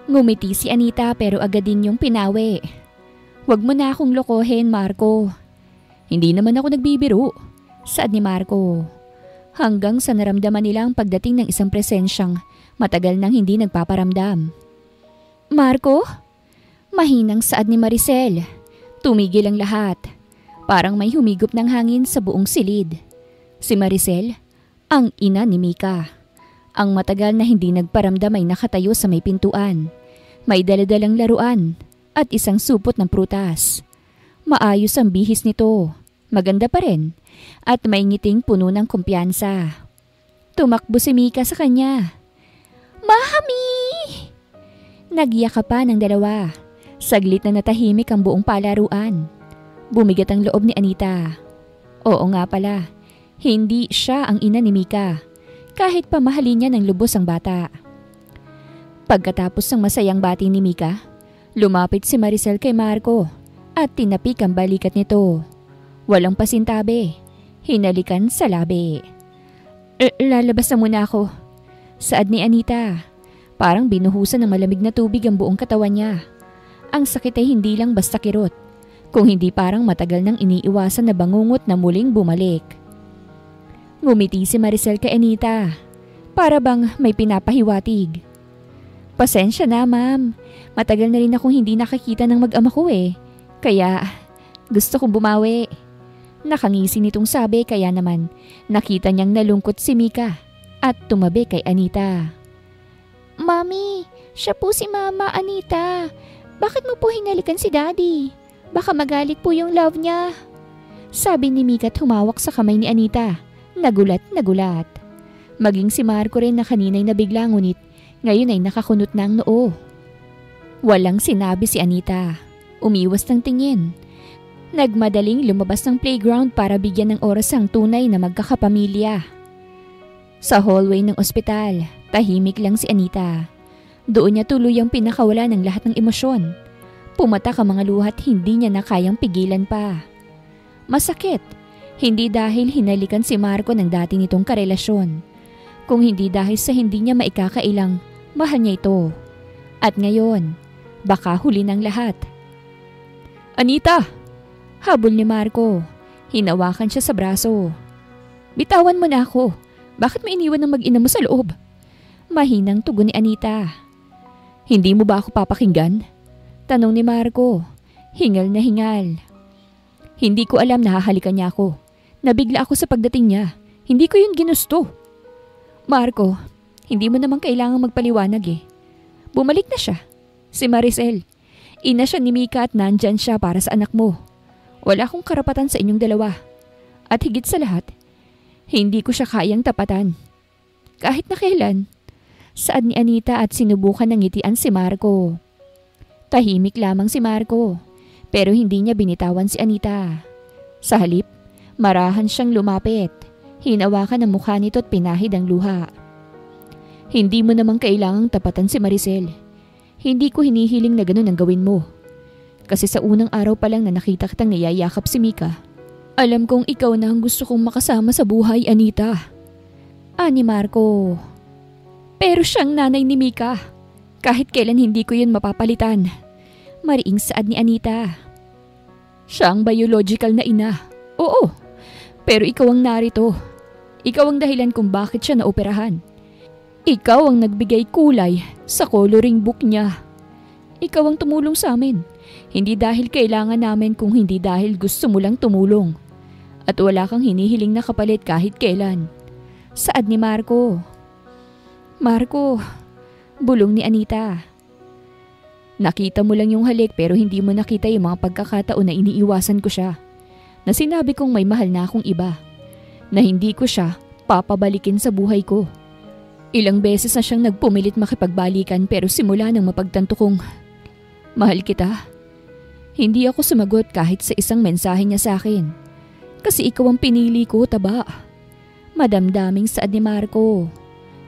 Ngumiti si Anita pero agad din yung pinawi. Huwag mo na akong lokohin, Marco. Hindi naman ako nagbibiro, saad ni Marco. Hanggang sa naramdaman nila ang pagdating ng isang presensyang Matagal nang hindi nagpaparamdam. Marco? Mahinang saad ni Maricel. Tumigil ang lahat. Parang may humigop ng hangin sa buong silid. Si Maricel, ang ina ni Mika. Ang matagal na hindi nagparamdam ay nakatayo sa may pintuan. May daladalang laruan at isang supot ng prutas. Maayos ang bihis nito. Maganda pa rin. At may ngiting puno ng kumpiyansa. Tumakbo si Mika sa kanya. Mami! Nagyakapan ng dalawa. Saglit na natahimik ang buong palaruan. Bumigat ang loob ni Anita. Oo nga pala, hindi siya ang ina ni Mika. Kahit pa mahalin niya ng lubos ang bata. Pagkatapos ng masayang bati ni Mika, lumapit si Maricel kay Marco at tinapik ang balikat nito. Walang pasintabi, hinalikan sa labi. Lalabas na muna ako. Saad ni Anita. Parang binuhusan ng malamig na tubig ang buong katawan niya. Ang sakit ay hindi lang basta kirot, kung hindi parang matagal nang iniiwasan na bangungot na muling bumalik. Ngumiti si Maricel kay Anita. Para bang may pinapahiwatig. Pasensya na, ma'am. Matagal na rin akong hindi nakakita ng mag-ama ko eh. Kaya gusto kong bumawi. Nakangisi nitong sabi kaya naman nakita niyang nalungkot si Mika at tumabi kay Anita. Mami, siya po si Mama Anita. Bakit mo po hinalikan si Daddy? Baka magalit po yung love niya. Sabi ni Mika at humawak sa kamay ni Anita. Nagulat. Maging si Marco rin na kanina'y nabigla ngunit ngayon ay nakakunot na ang noo. Walang sinabi si Anita. Umiwas ng tingin. Nagmadaling lumabas ng playground para bigyan ng oras ang tunay na magkakapamilya. Sa hallway ng ospital, tahimik lang si Anita. Doon niya tuluyang pinakawala ng lahat ng emosyon. Pumatak ang mga luhat hindi niya na kayang pigilan pa. Masakit, hindi dahil hinalikan si Marco ng dati nitong karelasyon, kung hindi dahil sa hindi niya maikakailang mahal niya ito. At ngayon, baka huli ng lahat. Anita! Habol ni Marco. Hinawakan siya sa braso. Bitawan mo na ako. Bakit mo iniwan ng mag-ina mo sa loob? Mahinang tugon ni Anita. Hindi mo ba ako papakinggan? Tanong ni Marco. Hingal na hingal. Hindi ko alam na hahalikan niya ako. Nabigla ako sa pagdating niya. Hindi ko yun ginusto. Marco, hindi mo naman kailangang magpaliwanag eh. Bumalik na siya. Si Maricel. Ina siya ni Mika at nandyan siya para sa anak mo. Wala akong karapatan sa inyong dalawa. At higit sa lahat, hindi ko siya kayang tapatan. Kahit na kailan. Saad ni Anita at sinubukan ng ngitian si Marco. Tahimik lamang si Marco, pero hindi niya binitawan si Anita. Sa halip, marahan siyang lumapit. Hinawakan ang mukha nito at pinahid ang luha. Hindi mo namang kailangang tapatan si Maricel. Hindi ko hinihiling na ganun ang gawin mo. Kasi sa unang araw pa lang na nakita kitang niyayakap si Mika, alam kong ikaw na ang gusto kong makasama sa buhay, Anita. Ani Marco. Pero siyang nanay ni Mika. Kahit kailan hindi ko yun mapapalitan. Mariing saad ni Anita. Siya ang biological na ina. Oo, pero ikaw ang narito. Ikaw ang dahilan kung bakit siya naoperahan. Ikaw ang nagbigay kulay sa coloring book niya. Ikaw ang tumulong sa amin. Hindi dahil kailangan namin kung hindi dahil gusto mo lang tumulong. At wala kang hinihiling na kapalit kahit kailan. Saad ni Marco. Marco, bulong ni Anita. Nakita mo lang yung halik pero hindi mo nakita yung mga pagkakataon na iniiwasan ko siya. Na sinabi kong may mahal na akong iba. Na hindi ko siya papabalikin sa buhay ko. Ilang beses na siyang nagpumilit makipagbalikan pero simula nang mapagtanto kong mahal kita. Hindi ako sumagot kahit sa isang mensahe niya sa akin. Kasi ikaw ang pinili ko, taba. Madamdaming saad ni Marco.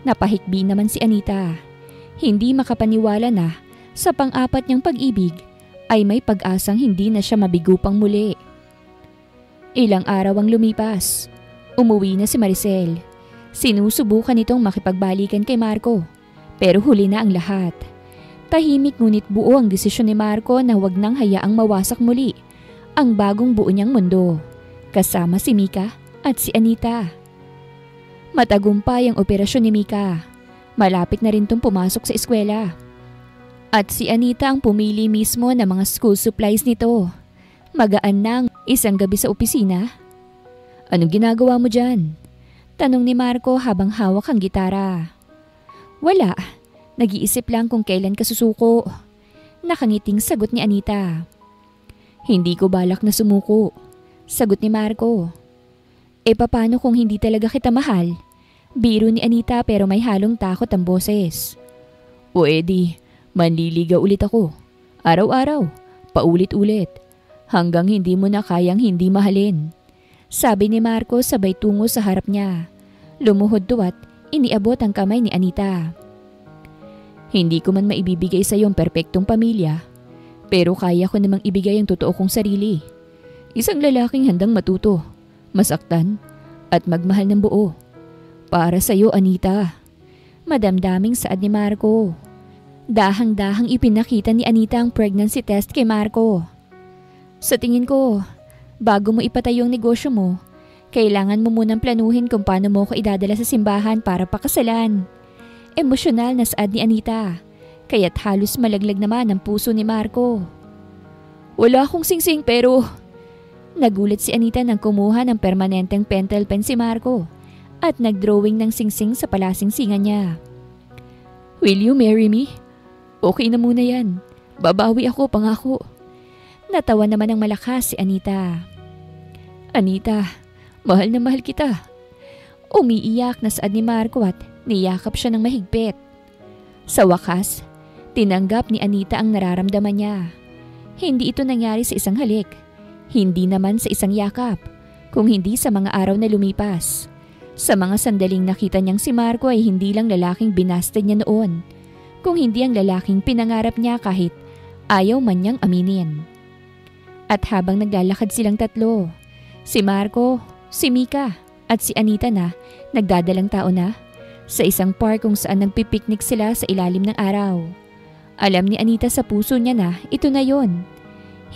Napahikbi naman si Anita. Hindi makapaniwala na sa pang-apat niyang pag-ibig ay may pag-asang hindi na siya mabigupang muli. Ilang araw ang lumipas. Umuwi na si Maricel. Sinusubukan nitong makipagbalikan kay Marco. Pero huli na ang lahat. Tahimik ngunit buo ang desisyon ni Marco na huwag nang hayaang mawasak muli ang bagong buo niyang mundo. Kasama si Mika at si Anita. Matagumpay ang operasyon ni Mika. Malapit na rin tong pumasok sa eskwela. At si Anita ang pumili mismo ng mga school supplies nito. Magaan nang isang gabi sa opisina. Anong ginagawa mo dyan? Tanong ni Marco habang hawak ang gitara. Wala. Nag-iisip lang kung kailan ka susuko. Nakangiting sagot ni Anita. Hindi ko balak na sumuko. Sagot ni Marco. Paano kung hindi talaga kita mahal? Biro ni Anita pero may halong takot ang boses. O edi, manliligaw ulit ako. Araw-araw, paulit-ulit. Hanggang hindi mo na kayang hindi mahalin. Sabi ni Marco sabay tungo sa harap niya. Lumuhod duwat, iniabot ang kamay ni Anita. Hindi ko man maibibigay sa iyong perpektong pamilya, pero kaya ko namang ibigay ang totoo kong sarili. Isang lalaking handang matuto, masaktan, at magmahal ng buo. Para sa iyo, Anita. Madamdaming saad ni Marco. Dahang-dahang ipinakita ni Anita ang pregnancy test kay Marco. Sa tingin ko, bago mo ipatayo ang negosyo mo, kailangan mo munang planuhin kung paano mo ko idadala sa simbahan para pakasalan. Emosyonal na saad ni Anita, kaya't halos malaglag naman ang puso ni Marco. Wala akong singsing pero... Nagulat si Anita nang kumuha ng permanenteng pentel pen si Marco at nagdrawing ng singsing sa palasingsingan niya. Will you marry me? Okay na muna yan. Babawi ako, pangako. Natawa naman ng malakas si Anita. Anita, mahal na mahal kita. Umiiyak na saad ni Marco at niyakap siya ng mahigpit. Sa wakas, tinanggap ni Anita ang nararamdaman niya. Hindi ito nangyari sa isang halik. Hindi naman sa isang yakap, kung hindi sa mga araw na lumipas. Sa mga sandaling nakita niyang si Marco ay hindi lang lalaking binasted niya noon, kung hindi ang lalaking pinangarap niya kahit ayaw man niyang aminin. At habang naglalakad silang tatlo, si Marco, si Mika at si Anita na nagdadalang tao na, sa isang park kung saan nagpipiknik sila sa ilalim ng araw. Alam ni Anita sa puso niya na ito na yon.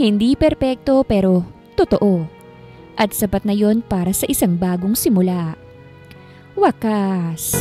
Hindi perpekto pero totoo. At sapat na yon para sa isang bagong simula. Wakas.